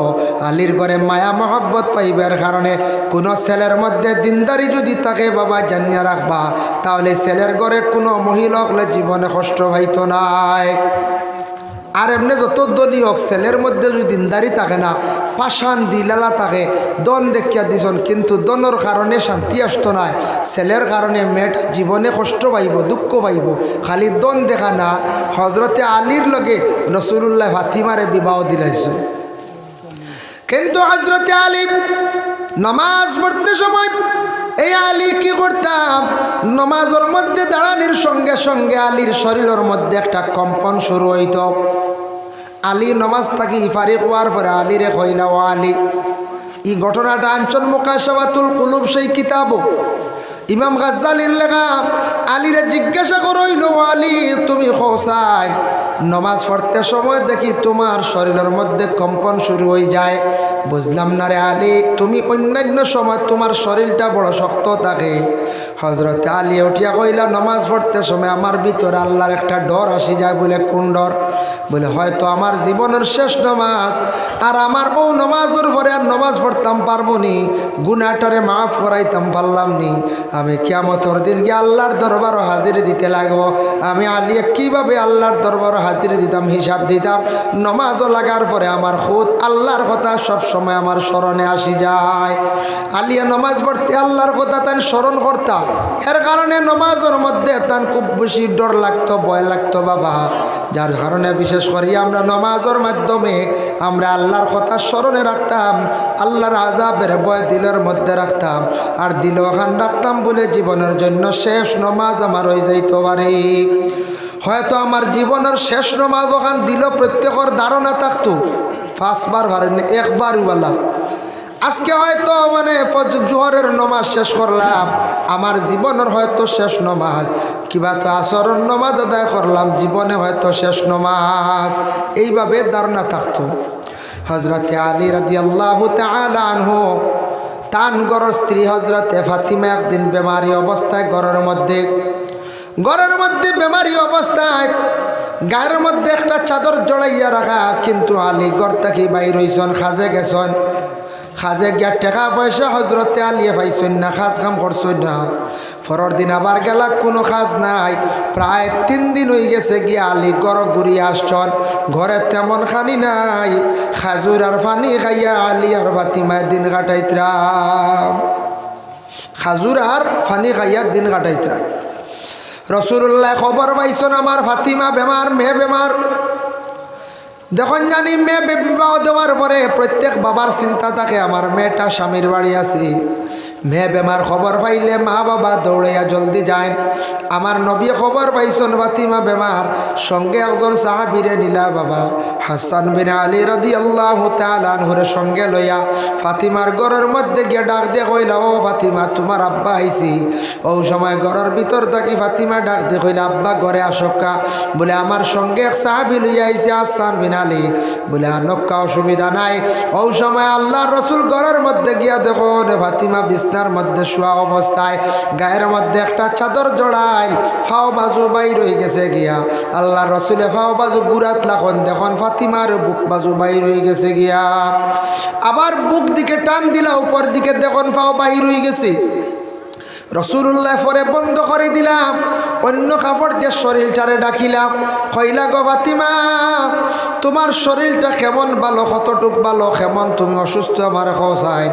Speaker 1: আলীর ঘরে মায়া মহব্বত পাইবার কারণে কোনো ছেলের মধ্যে দিনদারি যদি থাকে বাবা জানিয়া রাখবা, তাহলে ছেলের ঘরে কোনো মহিলা হলে জীবনে কষ্ট হইতো নাই। আর এমনি যত দলই হোক, ছেলের মধ্যে যদি দিনদারি থাকে না, পাশান দিলালা থাকে, দন দেখিয়া দিছন, কিন্তু দনের কারণে শান্তি আসতো না। ছেলের কারণে মেয়েটা জীবনে কষ্ট পাইব, দুঃখ পাইব। খালি দন দেখা না, হজরতে আলীর লগে রাসূলুল্লাহ ফাতিমারে বিবাহ দিলাইছে। কিন্তু হজরতে আলী নামাজ পড়তে সময় এই আলী কি করতাম, নমাজের মধ্যে দাঁড়ানির সঙ্গে সঙ্গে আলীর শরীরের মধ্যে একটা কম্পন শুরু হইত। আলী নমাজ থাকি ফারিক হওয়ার পরে আলীরে কইলা, ও আলী, এই ঘটনাটা আনছন মুকাশাফাতুল কুলুব সেই কিতাব ইমাম গাজ্জালির লেখা। আলীরে জিজ্ঞাসা করইল, ও আলী তুমি খোসাই নমাজ পড়তে সময় দেখি তোমার শরীরের মধ্যে কম্পন শুরু হয়ে যায়, বুঝলাম না রে আলী, তুমি অন্যান্য সময় তোমার শরীরটা বড় শক্ত থাকে। হজরত আলী উঠিয়া কইলা, নমাজ পড়তে সময় আমার ভিতরে আল্লাহর একটা ডর আসি যায়। বলে কোন ডর? বলে হয়তো আমার জীবনের শেষ নমাজ, আর আমার ও নমাজের পরে আর নমাজ পড়তাম পারবো নি, গুনাহটারে মাফ করাইতাম পারলাম নি, আমি কিয়ামতের দিন গিয়ে আল্লাহর দরবারও হাজির দিতে লাগবো। আমি আলী কিভাবে আল্লাহর দরবারও হাজির দিতাম, হিসাব দিতাম। নমাজও লাগার পরে আমার খুদ আল্লাহর কথা সব সময় আমার স্মরণে আসি যায়। আলিয়া নমাজ পড়তে আল্লাহর কথা তান স্মরণ করতাম, এর কারণে নমাজের মধ্যে তান খুব বেশি ডর লাগতো, ভয় লাগতো বাবা। যার কারণে বিশেষ করে আমরা নমাজের মাধ্যমে আমরা আল্লাহর কথা স্মরণে রাখতাম, আল্লাহর আযাবের ভয় দিলের মধ্যে রাখতাম, আর দিল ওখান রাখতাম বলে জীবনের জন্য শেষ নমাজ আমার হয়ে যাইতে পারে। হয়তো আমার জীবনের শেষ নমাজ ওখান দিল প্রত্যেকের ধারণা থাকতো 5 বার ভারেন, একবারই বলা। আজকে হয়তো মানে জোহরের নমাজ শেষ করলাম, আমার জীবনের হয়তো শেষ নমাজ, কিবা তো আসরের নমাজ আদায় করলাম, জীবনে হয়তো শেষ নমাজ, এইভাবে ধারণা থাকতো। হজরতে আলী রাদিয়াল্লাহু তাআলা আনহু তান গড়ের স্ত্রী হজরতে ফাতিমা একদিন বেমারি অবস্থায় ঘরের মধ্যে বেমারি অবস্থায় গায়ের মধ্যে একটা চাদর জড়াইয়া রাখা, কিন্তু আলী ঘর থেকে বাইর হইছেন, খাজে গেছেন। খাজে গিয়া টাকা পয়সা হজরতে আলিয়ে পাইছেন না, খাজ কাম করছেন না। পরের দিন আবার গেলা, কোনো খাজ নাই। প্রায় 3 দিন হয়ে গেছে গিয়া আলী ঘর ঘুরিয়ে আসছেন, ঘরে তেমন খানি নাই। খাজুর আর পানি খাইয়া আলী আর ফাতিমায় দিন কাটাইতরাম, খাজুর আর পানি খাইয়া দিন কাটাইতরাম। রাসূলুল্লাহ খবর পাইছেন আমার ফাতিমা বেমার, মেয়ে বেমার। দেখুন জানি মেয়ে বিবাহ দেওয়ার পরে প্রত্যেক বাবার চিন্তা থাকে আমার মেয়েটা স্বামীর বাড়ি আছে, মেয়ে বেমার। খবর পাইলে মা বাবা দৌড়াইয়া জলদি যায়। আমার নবী খবর পাইছেন ফাতিমা বেমার, সঙ্গে একজন সাহাবীরে নিলা বাবা হাসান বিন আলী রাদিয়াল্লাহু তাআলা আনহুর সঙ্গে লইয়া ফাতিমার ঘরের মধ্যে গিয়ে ডাক দিয়ে কইলা, ও ফাতিমা তোমার আব্বা আইছি। ও সময় ঘরের ভিতর থাকি ফাতিমা ডাক দিয়ে কইলা, আব্বা ঘরে আসক্কা। বলে আমার সঙ্গে এক সাহাবী লইয়া আইছে হাসান বিন আলী। বলে আনক্কা, অসুবিধা নাই। ও সময় আল্লাহর রাসূল ঘরের মধ্যে গিয়া দেখুন ফাতিমা বিছনার মধ্যে শোয়া অবস্থায়, গায়ের মধ্যে একটা চাদর জড়াই, ফাও বাজু বাইর হয়ে গেছে গিয়া। আল্লাহর রাসূলে ফাও বাজু গুরাত লাখন, দেখুন ফাতিমার বুক বাজু বাইর হয়ে গেছে গিয়া। আবার বুক দিকে টান দিলা, উপর দিকে দেখুন ফাও বাইর হয়ে গেছে। রাসূলুল্লাহ পরে বন্ধ করে দিলাম, অন্য কাপড় দিয়ে শরীরটারে ডাকিলাম, কইলা গো ফাতিমা তোমার শরীরটা কেমন ভালো, কতটুক ভালো, কেমন তুমি অসুস্থ আমার খোঁজাই।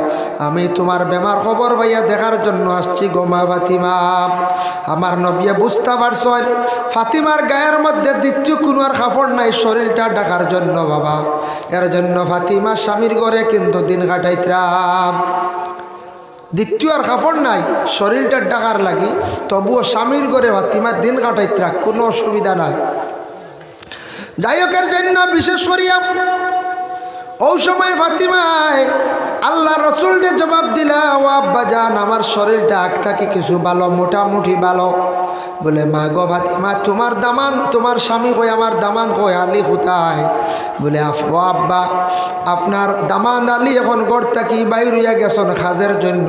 Speaker 1: আমি তোমার বেমার খবর পাইয়া দেখার জন্য আসছি গো মা ফাতিমা। আমার নবী বুঝতে পারছেন ফাতিমার গায়ের মধ্যে দ্বিতীয় কোনো আর কাপড় নাই শরীরটা ঢাকার জন্য বাবা। এর জন্য ফাতিমা স্বামীর ঘরে কিন্তু দিন কাটাইতাম, দ্বিতীয় আর কাপড় নাই শরীরটা ডাকার লাগি, তবুও স্বামীর ঘরে ফাতিমা দিন কাটাইতে কোনো অসুবিধা নাই। যাই হোকের জন্য বিশেষ করিয়া ওই সময় ফাতিমায় আল্লাহ রসুলকে জবাব দিলা, ও আব্বা জান, আমার শরীরটা আগ থাকি কিছু ভালো, মোটামুটি ভালো। বলে মা গো ফাতিমা, তোমার দামান, তোমার স্বামী কই, আমার দামান কই, আলী কোথায়? বলে ও আব্বা, আপনার দামান আলী এখন গড় থাকি বাইর হইয়া গেছন খাজের জন্য।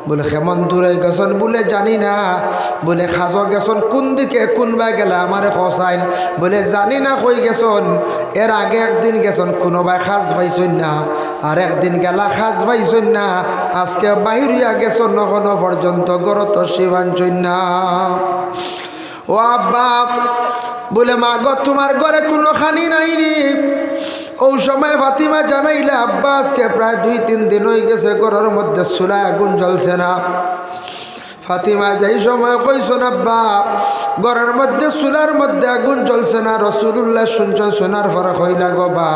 Speaker 1: বলে কেমন দূরে গেছন? বলে জানি না। বলে খাজ গেছন কোন দিকে, কোন বা গেলা আমারে খসাইন? বলে জানি না কই গেছন। এর আগে একদিন গেছন, কোনো ভাই খাজ পাইছই না, আর একদিন গেলা খাজ পাইছই না, আজকে বাইর হইয়া গেছন এখনো পর্যন্ত গড় তো শিবাঞ্চই না। ও আব্বা, বলে মা গো, তোমার ঘরে কোনো খানি নাইনি? ওই সময় ফাতিমা জানাইলে, আব্বা আজকে প্রায় 2-3 দিন হয়ে গেছে ঘরের মধ্যে চুলায় আগুন জ্বলছে না। ফাতিমা যেই সময় কইছেন, আব্বা ঘরের মধ্যে চুলার মধ্যে আগুন জ্বলছে না, রাসূলুল্লাহ শুনছেন, শোনার পরে কইলা, গো বা,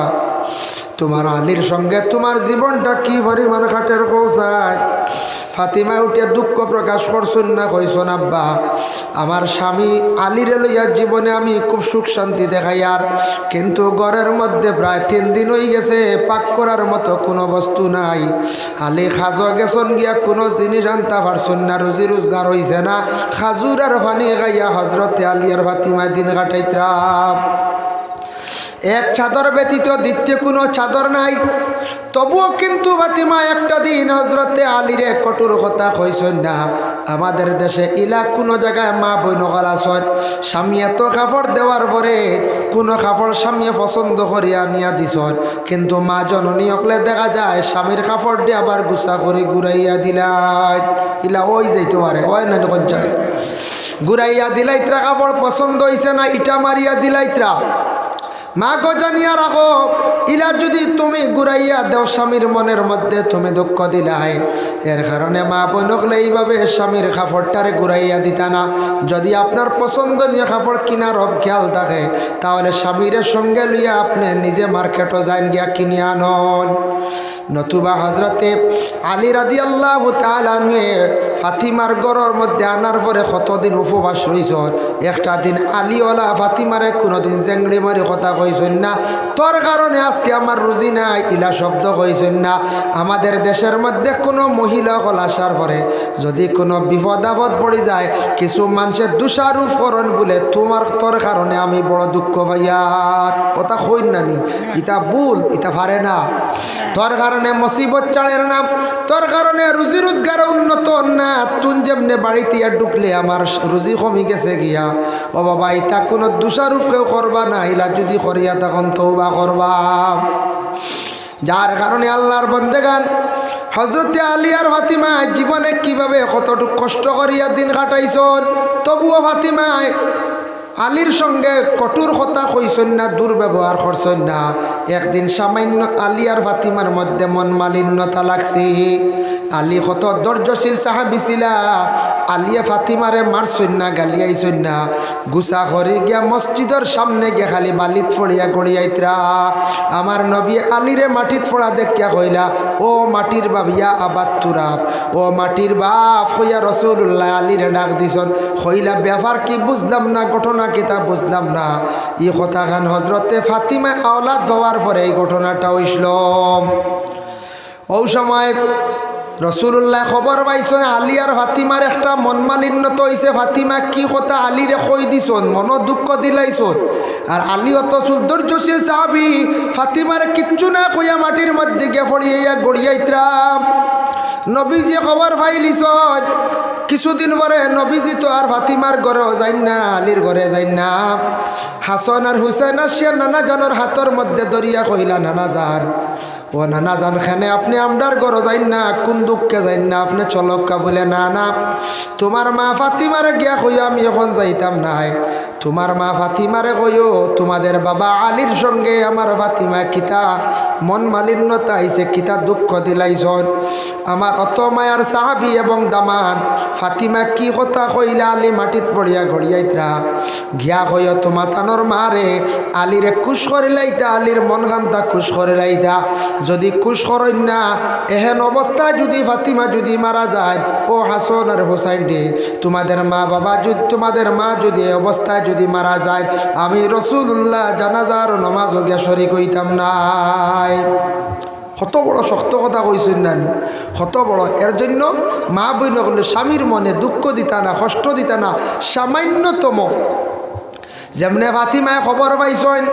Speaker 1: তোমার আলীর সঙ্গে তোমার জীবনটা কি পরিমাণ খাটের পৌঁছায়? ফাতিমা উঠে দুঃখ প্রকাশ করছেন না, কইছেন, আব্বা আমার স্বামী আলীরে লইয়া জীবনে আমি খুব সুখ শান্তি দেখাই, আর কিন্তু ঘরের মধ্যে প্রায় 3 দিন হয়ে গেছে পাক করার মতো কোনো বস্তু নাই। আলী খাজ গেছন গিয়া কোনো জিনিস আনতে পারছেন না, রুজি রোজগার হইছে না, খাজুর আর পানি খাইয়া হজরতে আলী আর ফাতিমা দিন কাটাইতাম। এক চাদর ব্যতীত দ্বিতীয় কোনো চাদর নাই। তবুও কিন্তু ফাতিমা একটা দিন হজরতে আলীরে কঠোর কথা কইছেন না। আমাদের দেশে ইলা কোনো জায়গায় মা বইন গলাছন, স্বামী এত কাপড় দেওয়ার পরে কোনো কাপড় স্বামী পছন্দ করিয়া নিয়া দিছন, কিন্তু মা জননী হকলে দেখা যায় স্বামীর কাপড় দিয়ে আবার গুছা করে ঘুরাইয়া দিলাই। ইলা ওই যাইতে পারে, ওই না কোন চাই ঘুরাইয়া দিলাইত্রা, কাপড় পছন্দ হইছে না ইটা মারিয়া দিলাইত্রা। মা গো জানিয়া রাখো, ইলা যদি তুমি ঘুরাইয়া দেও স্বামীর মনের মধ্যে তুমি দুঃখ দিলাই, এর কারণে মা বোনকলে এইভাবে স্বামীর কাপড়টারে ঘুরাইয়া দিতা না। যদি আপনার পছন্দনীয় কাপড় কিনার খেয়াল থাকে, তাহলে স্বামীর সঙ্গে লইয়া আপনি নিজে মার্কেটও যাইন গিয়া কিনে আনন। নতুবা হজরতে আলী রাদিয়াল্লাহু তাআলা আনহু ফাতিমার ঘরের মধ্যে আনার পরে কতদিন উপবাস রইছন। একটা দিন আলীওয়ালা ফাতিমারে কোনোদিন জেংড়ি মারি কথা কইছেন না, তোর কারণে আজকে আমার রুজি নাই, ইলা শব্দ কইছেন না। আমাদের দেশের মধ্যে কোনো মহিলা হল আসার পরে যদি কোনো বিপদ আপদ পড়ে যায়, কিছু মানুষের দোষারোপ করেন বলে তোমার তোর কারণে আমি বড় দুঃখ পাইয়ার কথা কইন না নি, ইটা ভুল, ইটা পারে না। তোর কারণে মুসিবত চাড়ের না, তোর কারণে রুজি রোজগার উন্নত না, তুন যেমনে বাড়িতে ঢুকলে আমার রুজি কমে গেছে গিয়া, ও বাবা ইটা কোনো দোষারোপ কেউ করবা না, ইলা যদি করিয়া তখন তওবা করবা। যার কারণে আল্লাহর বন্দেগান হজরতে আলী আর ফাতিমা জীবনে কিভাবে কতটুকু কষ্ট করিয়া দিন কাটাইছন, তবুও ফাতিমায় আলীর সঙ্গে কঠোর কথা কইছেন না, দুর্ব্যবহার করছেন না। একদিন সামান্য আলী আর ফাতিমার মধ্যে মন মালিন্যতা লাগছে। আলী কত ধৈর্যশীল সাহাবী ছিলা, আলিয়া ফাতিমারে মারছেন না, গালিয়াইছেন না, গুছা করে গিয়া মসজিদের সামনে গিয়া খালি বালিত ফড়িয়া গড়িয়াইতরা। আমার নবী আলীরে মাটিত ফোড়া দেখিয়া কইলা, ও মাটির বাবিয়া আবাদ তুরাব, ও মাটির বাপ হইয়া রাসূলুল্লাহ আলীরে ডাক দিছন। কইলা ব্যাপার কি বুঝলাম না, ঘটনা কিতা বুঝলাম না। এই কথা খান হজরতে ফাতিমা আওলাদ হওয়ার পরে এই ঘটনাটা হইছিল। ওই সময় রাসূলুল্লাহ খবর পাইছেন আলী আর ফাতিমার একটা মন মালিন্য তো হইছে। ফাতিমা কি কথা আলীরে কই দিছন, মন দুঃখ দিলাইছন। আর আলী অত ধৈর্যশীল সাহাবী, ফাতিমার কিচ্ছু না কইয়া মাটির মধ্যে গিয়ে পড়িয়া গড়িয়াইতরাম। নবীজি খবর পাইলিছন। কিছুদিন পরে নবীজি তো আর ফাতিমার ঘরেও যাইন না, আলীর ঘরে যাইন না। হাসান আর হুসেন আসিয়া নানা জানের হাতের মধ্যে দরিয়া কইলা, নানা যান, ও নানা জান খানে আপনি আমরার ঘর যাইন না, কোন দুঃখে যাইন না, আপনি চলক্কা। বলে না না, তোমার মা ফাতিমারে গিয়া কইও আমি এখন যাইতাম নাই। তোমার মা ফাতিমারে কইও তোমাদের বাবা আলীর সঙ্গে আমার ফাতিমা কিতা মন মালিন্যতা আইছে, কিতা দুঃখ দিলাইছন। আমার অত মায়ার সাহাবী এবং দামান ফাতিমা কি কথা কইলা, আলী মাটিত পড়িয়া গড়িয়াইতরা। গিয়া কইও তোমার তানোর মারে আলীরে খুশ করে লাইতা, আলীর মন গান্তা খুশ করে লাইতা। যদি খুশ করেন না, এহেন অবস্থায় যদি ফাতিমা যদি মারা যায়, ও হাসান আর হোসাইন ডে তোমাদের মা বাবা যদি তোমাদের মা যদি এই অবস্থায় যদি মারা যায় আমি রাসূলুল্লাহ জানাজার নামাজও গিয়া শরীক হইতাম নাই। কত বড় শক্ত কথা কইছেন নানি, কত বড়। এর জন্য মা বইন হলে স্বামীর মনে দুঃখ দিতা না, কষ্ট দিতা না, সামান্যতম। যেমনে ফাতিমায় খবর পাইছেন,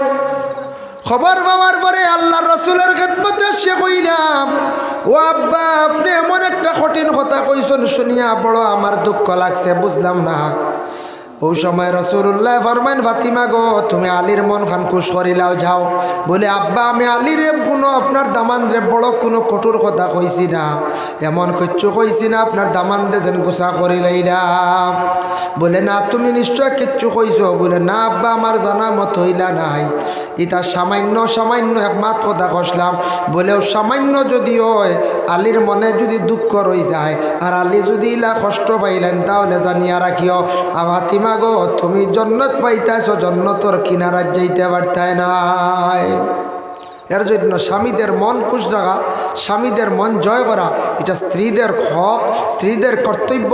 Speaker 1: খবর পাওয়ার পরে আল্লাহ রসুলের খেদমতে সে কইলাম, ও আব্বা আপনি এমন একটা কঠিন কথা কইছেন শুনিয়া বড় আমার দুঃখ লাগছে, বুঝলাম না। ওই সময় রাসূলুল্লাহ ফরমান, ফাতিমা গো তুমি আলীর মন খান খুশ করিলাও যাও। বলে আব্বা আমি আলীর কোনো আপনার দামান রে বড় কোনো কঠোর কথা কইছি না, এমন কিচ্ছু কইছি না আপনার দামান দে যেন গুছা করিলাইলাম। বলে না তুমি নিশ্চয় কিচ্ছু কইছো। বলে না আব্বা আমার জানা মত হইলা নাই, এটা সামান্য সামান্য একমাত্র কথা কইলাম। বলেও সামান্য যদি হয় আলীর মনে যদি দুঃখ রই যায় আর আলী যদি ইলা কষ্ট পাইলেন তাহলে জানিয়া রাখিও ফাতিমা গো তুমি জন্নত পাইতেছ, জন্নতর কিনারা যাইতে পারতাই নাই। এর জন্য স্বামীদের মন খুশ রাখা, স্বামীদের মন জয় করা এটা স্ত্রীদের হক, স্ত্রীদের কর্তব্য।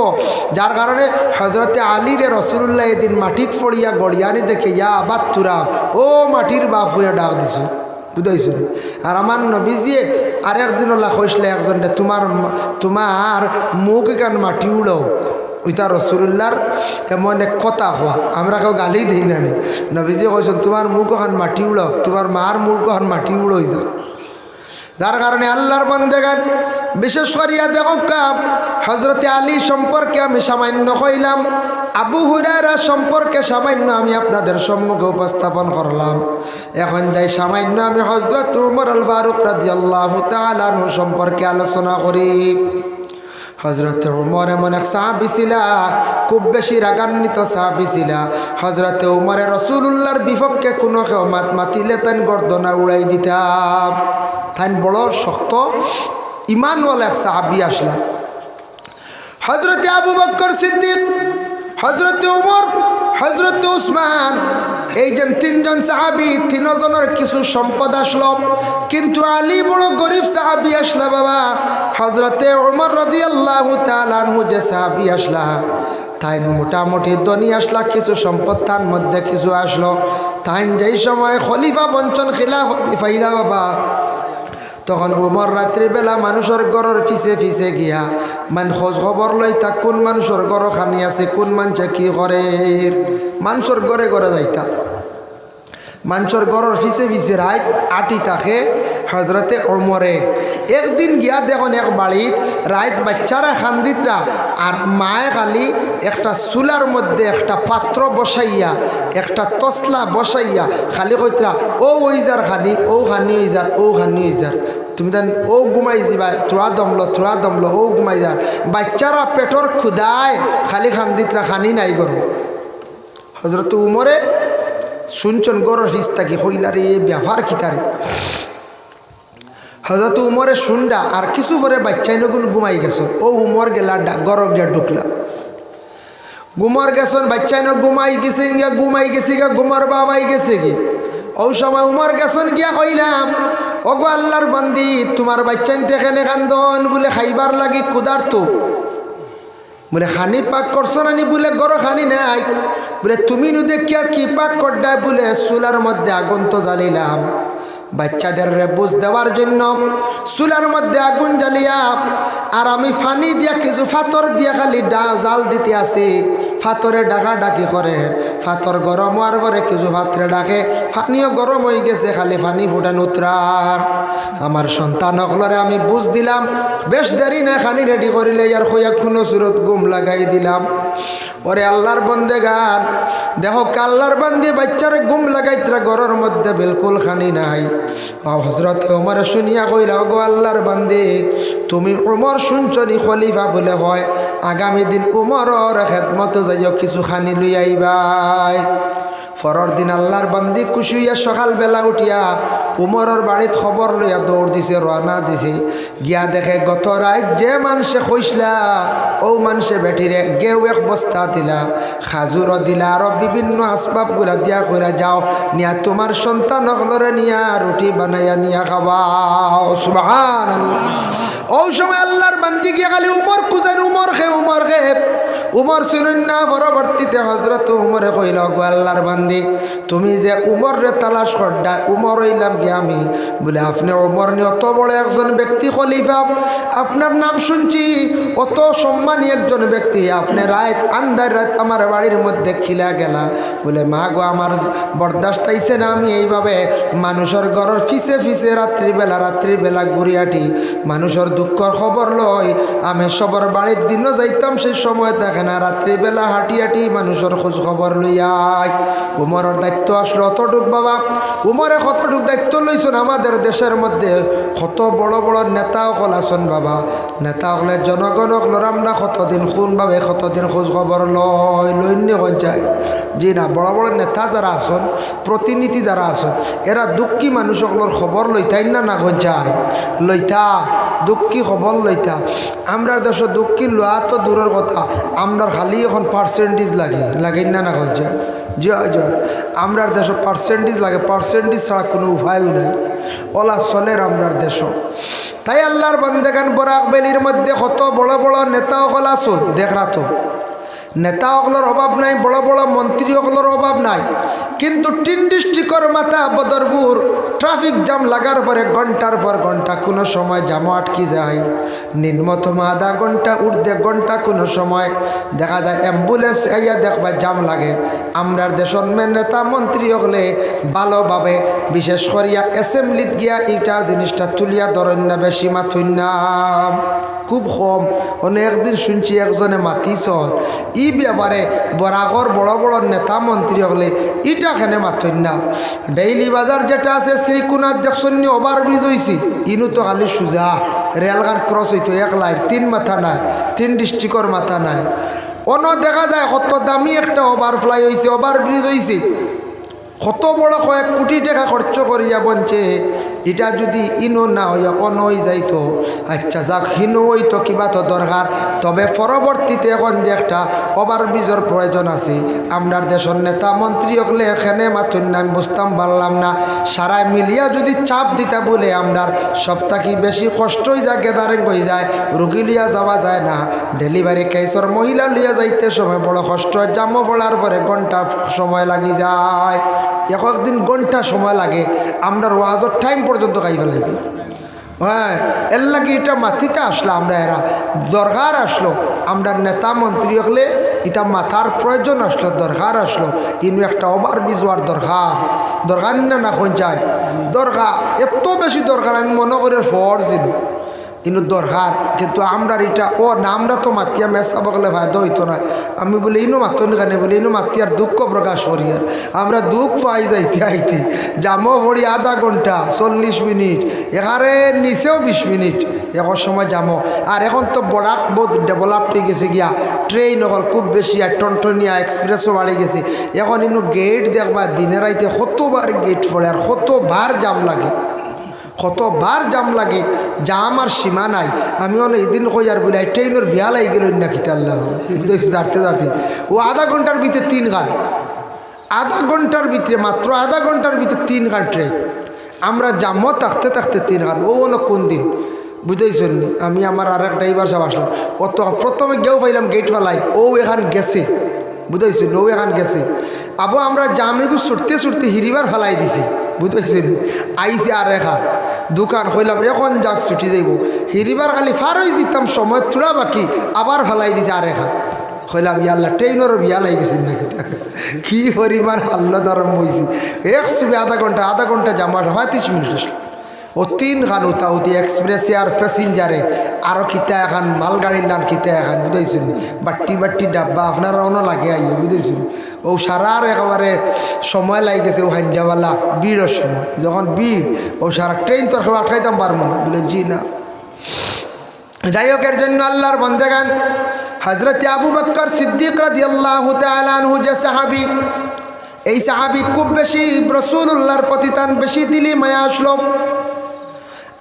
Speaker 1: যার কারণে হজরতে আলীরে রাসূলুল্লাহ এদিন মাটিত পড়িয়া গড়িয়ানি দেখে ইয়া আবাদ তুরাব, ও মাটির বাপ হইয়া ডাক দিছো, বুঝাইছেন। আর আমার নবীজিয়ে আরেকদিন ওলা কইসলে একজনটা তোমার মুখ এখান মাটি উড়ো, ওইটা রাসূলুল্লাহর এমন এক কথা হওয়া, আমরা কেউ গালি দিই না। নবীজি কইছেন তোমার মুখ ওখান মাটি উড়ো, তোমার মার মুখ ওখান মাটি উড়োই যাও। যার কারণে আল্লাহর বান্দাগান বিশেষ করিয়া দেখো হজরতে আলী সম্পর্কে আমি সামান্য কইলাম, আবু হুরায়রা সম্পর্কে সামান্য আমি আপনাদের সম্মুখে উপস্থাপন করলাম। এখন যাই সামান্য আমি হজরত উমর আল ফারুক রাদিয়াল্লাহু তাআলা আনহু সম্পর্কে আলোচনা করি। হজরত উমর এমন এক সাহাবী ছিলা, খুব বেশি রাগান্বিত সাহাবী ছিলা। হজরত উমরে রাসূলুল্লাহর বিপক্ষে কোনো কেউ মাতিলে তাই গর্দনা উড়াই দিতাম। তাই বড় শক্ত ইমানওয়ালা এক সাহাবী আসলা। হজরতে আবু বকর সিদ্দিক, হজরতে উমর, হজরতে উসমান, এই যে তিনজন সাহাবী, তিনজনের কিছু সম্পদ আসলো। কিন্তু আলী বড় গরিব সাহাবী আসলা বাবা। হজরতে উমর রাদিয়াল্লাহু তাআলা আনহু যে সাহাবী আসলা তাই মোটামুটি ধনী আসলা, কিছু সম্পদ তার মধ্যে কিছু আসলো। তাই যেই সময় খলিফা বঞ্চন খিলাফতি ফাইলা বাবা, তখন উমর রাত্রিবেলা মানুষের ঘরের পিছে পিছে গিয়া খোঁজ খবর লই তা কোন মানুষের ঘর খানি আছে, কোন মানুষে কি করে, মানুষের ঘরে ঘরে যাইতা, মানুষের ঘরের পিছে পিছে রাত আটি থাকে। হজরতে ওমরে একদিন গিয়া দেখুন এক বাড়িত রাত বাচ্চারা খান্দিতরা আর মায়ে খালি একটা চুলার মধ্যে একটা পাত্র বসাইয়া, একটা তসলা বসাইয়া খালি কইতরা ও ওইজার খানি, ও খানি ওইজার, ও খানি ওইজার, তুমি দেন ও ঘুমাই যাবা, থোড়া দমলো ও ঘুমাই যার। বাচ্চারা পেটর ক্ষুদায় খালি খান্দিতরা, খানি নাই গরু। হজরত উমরে শুনছেন গরুর হিস্তা কি হইলারে এ ব্যবহার খিতারে। হজরত উমরে শুনডা আর কিছু পরে বাচ্চাই নগুন ঘুমাই গেছ। ও উমর গেলা গরর গিয়া ঢুকলা, ঘুমর গেছন বাচ্চাই ন ঘুমাই গেছে গিয়া, ঘুমাই গেছে গিয়া, ঘুমর বাবাই গেছে কি। ও সময় উমর গেছন গিয়া কইলাম, ওগো আল্লাহর বান্দি তোমার বাচ্চাইন তেখানে কান্দন বলে খাইবার লাগি ক্ষুধার্ত। বলে খানি পাক করছো নানি? বলে গরো খানি নাই। বলে তুমি নু দেখিয়া কি পাক করডায়? বলে চুলার মধ্যে আগুন তো জ্বালিলাম বাচ্চাদের বুঝ দেওয়ার জন্য, চুলার মধ্যে আগুন জ্বালিয়া আর আমি ফানি দিয়া কিছু ফাতর দিয়া খালি জাল দিতে আসি। ফাতরে ডাকা ডাকি করে, ফাতর গরম হওয়ার পরে কিছু ফাতরে ডাকে, ফানিও গরম হয়ে গেছে, খালি ফানি ফুটান উত্তরার। আমার সন্তান হলরে আমি বুঝ দিলাম, বেশ দেরি না খানি রেডি করিলে আর হইয়া খুনো সুরত গুম লাগাই দিলাম। ওরে আল্লাহর বন্দে গান দেখো, আল্লাহর বান্দি বাচ্চারে গুম লাগাইতরা ঘরের মধ্যে বিলকুল খানি নাই। হজরত ওমর শুনিয়া কইলা, গো আল্লাহর বান্দি তুমি উমর শুনছনি খলিফা বলে হয়, আগামী দিন উমরের খেদমত যাইও কিছু খানি লই আইবাই। পরের দিন আল্লাহর বান্দি খুশি হইয়া সকালবেলা উঠিয়া উমরের বাড়িত খবর লইয়া দৌড় দিছে, রওনা দিছে। গিয়া দেখে গত রাত যে মানুষে কইসলা ও মানুষে বেঠিরে গেউ এক বস্তা দিলা, খাজুরও দিলা, আরো বিভিন্ন আসবাবগুলা দিয়া কইরা যাও নিয়া তোমার সন্তান হলরে নিয়া রুটি বানাইয়া নিয়া খাওয়াও। সুবহানাল্লাহ। ওই সময় আল্লাহর বান্দি গিয়া খালি উমর খুঁজেন, উমর খে উমর শুনুন না, পরবর্তীতে হজরত উমরে কইল, গো আল্লাহর বান্দি, তুমি যে উমর রে তালাশ করডা, উমর হইলাম কি আমি? বলে আপনি উমর নি অত বড় একজন ব্যক্তি, খলিফা, আপনার নাম শুনছি, অত সম্মানী একজন ব্যক্তি, আপনি রাত আন্দার রাত আমার বাড়ির মধ্যে খিলা গেলা। বলে মা গো, আমার বরদাস্ত আইছে না, আমি এইভাবে মানুষের ঘরের ফিসে ফিসে রাত্রিবেলা ঘুরিয়াটি মানুষের দুঃখর খবর লই। আমি সবার বাড়ির দিনও যাইতাম, সেই সময় দেখে না, রাত্রিবেলা হাঁটি হাঁটি মানুষের খোঁজ খবর লইয়াই। উমরের দায়িত্ব আসলো অতটুক বাবা। উমরে কতটুক দায়িত্ব লইছেন, আমাদের দেশের মধ্যে কত বড় বড় নেতা সকল আছেন বাবা। নেতা হলে জনগণক লড়ামরা কতদিন শুনভাবে কতদিন খোঁজ খবর লইন্য হয়ে যায়। জি না, বড় বড় নেতা যারা আছেন, প্রতিনিধি যারা আছেন, এরা দুঃখী মানুষ সকলের খবর লইতাই না হয়ে যায়, লইতা দুঃখী খবর লইতা। আমরা দেশ দুঃখী লোয়া তো দূরের কথা, আমরা খালি এখন পার্সেন্টেজ লাগে না হয়ে যায়। জয় জয়, আমরার দেশ পার্সেন্টেজ লাগে, পার্সেন্টেজ ছাড়া কোনো উপায়ও নাই, ওলা চলের আমরার দেশ। তাই আল্লাহর বান্দাগান বরাক বেলির মধ্যে কত বড় বড় নেতা সকল আছো, দেখরা তো নেতা সকলের অভাব নাই, বড় বড় মন্ত্রী সকলের অভাব নাই, কিন্তু 3 ডিস্ট্রিক্টর মাথা বদরপুর ট্রাফিক জাম লাগার পরে ঘন্টার পর ঘন্টা, কোনো সময় জামও আটকি যায়, নিম্নতম আধা ঘন্টা ঊর্ধ্বে ঘন্টা, কোনো সময় দেখা যায় অ্যাম্বুলেন্স আইয়া দেখবা জাম লাগে। আমরার দেশের মেন নেতা মন্ত্রী হলে ভালোভাবে, বিশেষ করিয়া অ্যাসেম্বলিত গিয়া এইটা জিনিসটা তুলিয়া ধরেন না, বেশি মাথুন না, খুব কম। অনেকদিন শুনছি একজনে মাতিছ ই ব্যাপারে, বরাগর বড় বড় নেতা মন্ত্রী হলে ইটা খানে মাথুন না। ডেইলি বাজার যেটা আছে শ্রীকুনাথ দেখছেন ওভারব্রিজ হয়েছি, ইনু তো খালি সুজা রেলগান ক্রস হইতো, এক লাইন, 3 মাথা নাই, 3 ডিস্ট্রিক্টর মাথা নাই। অন্য দেখা যায় কত দামি একটা ওভারফ্লাই হয়েছে, ওভারব্রিজ হয়েছে, কত বড় কয়েক কোটি টাকা খরচ করিয়া বনছে। এটা যদি ইনো না হইয়া অন হয়ে যাইতো, আচ্ছা যাক, হিনো হইতো কিবা তো দরকার, তবে পরবর্তীতে এখন যে একটা ওভারব্রিজের প্রয়োজন আছে, আমরার দেশের নেতা মন্ত্রী হলে এখানে মাথুন না, আমি বুঝতাম পারলাম না। সারাই মিলিয়া যদি চাপ দিতা বলে আমরার সপ্তাহে বেশি কষ্ট হয়ে যায়, গেদারিং হয়ে যায়, রুগী লিয়া যাওয়া যায় না, ডেলিভারি কেসর মহিলা লিয়া যাইতে সময় বড় কষ্ট হয়, জামো পড়ার পরে ঘন্টা সময় লাগি যায়, একদিন ঘন্টা সময় লাগে, আমরা ওয়াজর টাইম পর্যন্ত খাই ফেলাইতে। হ্যাঁ, এর লাগে এটা মাথিতে আসলো, আমরা এরা দরকার আসলো, আমরা নেতা মন্ত্রী হলে এটা মাথার প্রয়োজন আসলো, দরকার আসলো, কিন্তু একটা ওভারব্রিজ হওয়ার দরকার না কোন যায়, দরকার, এত বেশি দরকার, আমি মনে করি ফরজ কিন্তু দরকার। কিন্তু আমরা এটা ও না, আমরা তো মাতিয়া মেসাব গেলে ফায়দা হইতো না। আমি বলি ইনো মাতন কানে বলি ইনো মাতিয়ার দুঃখ প্রকাশ করি, আর আমরা দুঃখ পাই যাইতে আইতে জামো পড়ি আধা ঘন্টা 40 মিনিট, এখানে নিচেও 20 মিনিট এক সময় যামো। আর এখন তো বড়াক বহুত ডেভেলপ হয়ে গেছে গিয়া, ট্রেন হল খুব বেশি, আর টনটনিয়া এক্সপ্রেসও বাড়ি গেছে। এখন ইনো গেট দেখবা দিনের রাইতে কতবার গেট পড়ে, আর কতবার জাম লাগে, কতবার জাম লাগে, জাম আর সীমা নাই। আমি অনেক দিন কই আর বলি ট্রেনের বিয়া লাগি গেল না কিতা আল্লাহ বুঝেছি, যাতে যাতে ও আধা ঘন্টার ভিতরে 3 গান, আধা ঘন্টার ভিতরে, মাত্র আধা ঘন্টার ভিতরে 3 গান ট্রেন। আমরা জামও থাকতে থাকতে 3 গান, ও অনেক কোন দিন বুঝেছেন। আমি আমার আর এক ড্রাইভার সাহেব আসলাম, অত প্রথমে গেও পাইলাম গেট পালাই, ও এখান গেছে, বুঝেছেন, ও এখান গেছে। আবু আমরা জামিগু ছুটতে ছুটতে হিরিবার ফেলাই দিছি, বুঝতেছেন, আইসি আর রেখা দোকান হইলাম, এখন যাক ছুটি যাইব, হিরিবার খালি ফার হয়ে যেতাম, সময় থোড়া বাকি, আবার ফেলাই দিছে আর রেখা। হইলাম ইয়াল্লা ট্রেনেরও বিয়া লাগি গেছেন নাকি, কি পরিমাণ আল্লাহ দারম বইছি। এক সুবে আধা ঘন্টা জামা হয় 30 মিনিট আসলো। ও 3 গান উতাউতি, এক্সপ্রেসে আর প্যাসেঞ্জারে, আরও কিতা এখন মালগাড়ির লান কিতা এখন, বুঝেছেন, বাট্টি ডাব্বা আপনারা অন্য লাগে আইব, বুঝেছেন। ও সারার একেবারে সময় লাগে গেছে, ও হাঞ্জাওয়ালা ভিড়ের সময়, যখন ভিড় ও সারা ট্রেন তোর সব আটকাইতাম পারবো না, বলে জি না। যাই হোক, এর জন্য আল্লাহর বন্দেগান হযরত আবু বকর সিদ্দিক রাদিয়াল্লাহু তাআলা আনহু যে সাহাবী, এই সাহাবী খুব বেশি রাসূলুল্লাহর প্রতি তার বেশি দিলি মায়া আসলো।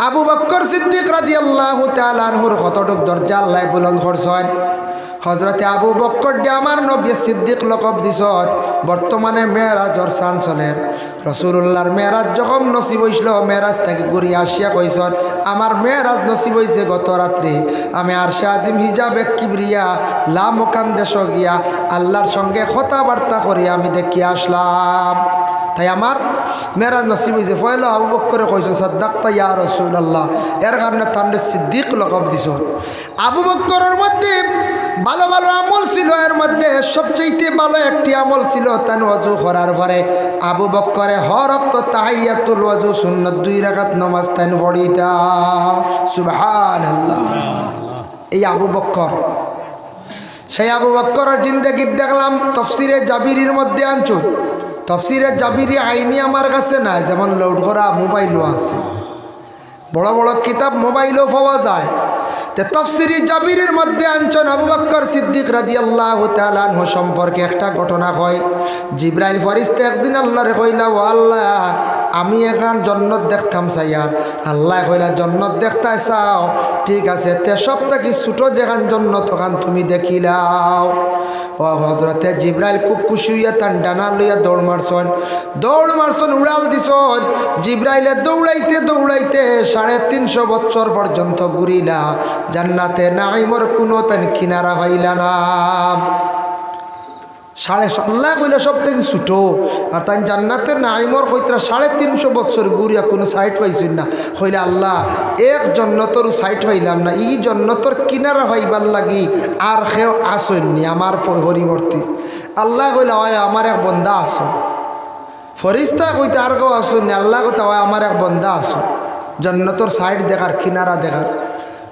Speaker 1: আবু বকর সিদ্দিক রাদিয়াল্লাহু তাআলা আনহুর কতটুক দরজা আল্লাহ বুলন্দ করছেন। হযরতে আবু বকর ডে আমার নবী সিদ্দিক লকব দিছত, বর্তমানে মেরাজর চাঞ্চলের রসুল্লাহর মেরাজ যখন নসিব হইছিল, মেরাজ থেকে ঘুরিয়ে আসিয়া কইসন আমার মেরাজ নসিব হয়েছে গত রাত্রে, আমি আরশে আজিম হিজাবে কিবরিয়া লামকান দেশ গিয়া আল্লাহর সঙ্গে কথাবার্তা করিয়া আমি দেখিয়া আসলাম। তাই আমার মেরাজ নসিব হয়েছে। পয়লা আবু বকরে কইসন সাদ্দাক্তা ইয়া রাসূলুল্লাহ, এর কারণে তান্ডে সিদ্দিক লকব দিছ। আবু বকরের মধ্যে ভালো ভালো আমল ছিল, এর মধ্যে সবচেয়ে ভালো একটি আমল ছিল তান ওয়াজু করার পরে আবু বকরে হর ওয়াক্ত তাহিয়াতুল ওয়াজু সুন্নাত 2 রাকাত নামাজ তান পড়িতা। সুবহানাল্লাহ। এই আবু বকর, সেই আবু বকরের জিন্দেগি দেখলাম তাফসিরে জাবিরির মধ্যে আনছুন। তাফসিরে জাবিরি আইনি আমার কাছে নাই, যেমন লোড করা মোবাইলও আছে, বড় বড় কিতাব মোবাইলও পাওয়া যায়। তে তাফসিরে জাবিরের মধ্যে আনছেন আবু বকর সিদ্দিক রাদিয়াল্লাহু তাআলা আনহু সম্পর্কে একটা ঘটনা হয়। জিবরাইল ফেরেশতা একদিন আল্লাহরে কইলা, ও আল্লাহ আমি এখন জান্নাত দেখতাম চাইয়ার। আল্লাহ কইলা জান্নাত দেখতে চাও, ঠিক আছে, তে সবথেকে ছোট যেখান জান্নাত ওখান তুমি দেখিলাও। ও হযরতে জিবরাইল খুব খুশি হইয়া তার ডানা লইয়া দৌড় মারছন, উড়াল দিছন। জিবরাইলে দৌড়াইতে দৌড়াইতে 350 বছর পর্যন্ত ঘুরিলা, জান্নাতে নাইমর কোনো তান কিনারা পাইলা না। আল্লাহ কইলা সব থেকে ছোটো, আর তাই জান্নাতের নাইমর কইতরা 350 বছর ঘুরিয়া কোনো সাইট পাইছি না। কইলা আল্লাহ এক জন্নতর সাইট পাইলাম না, ই জন্নতর কিনারা পাইবার লাগি আর কেউ আসেননি আমার পরিবর্তী। আল্লাহ কইলা হয় আমার এক বন্দা আসো। ফরিস্তা কইতে আর কেউ আসেননি। আল্লাহ কইতা হয় আমার এক বন্দা আসো জন্নতর সাইট দেখার, কিনারা দেখার।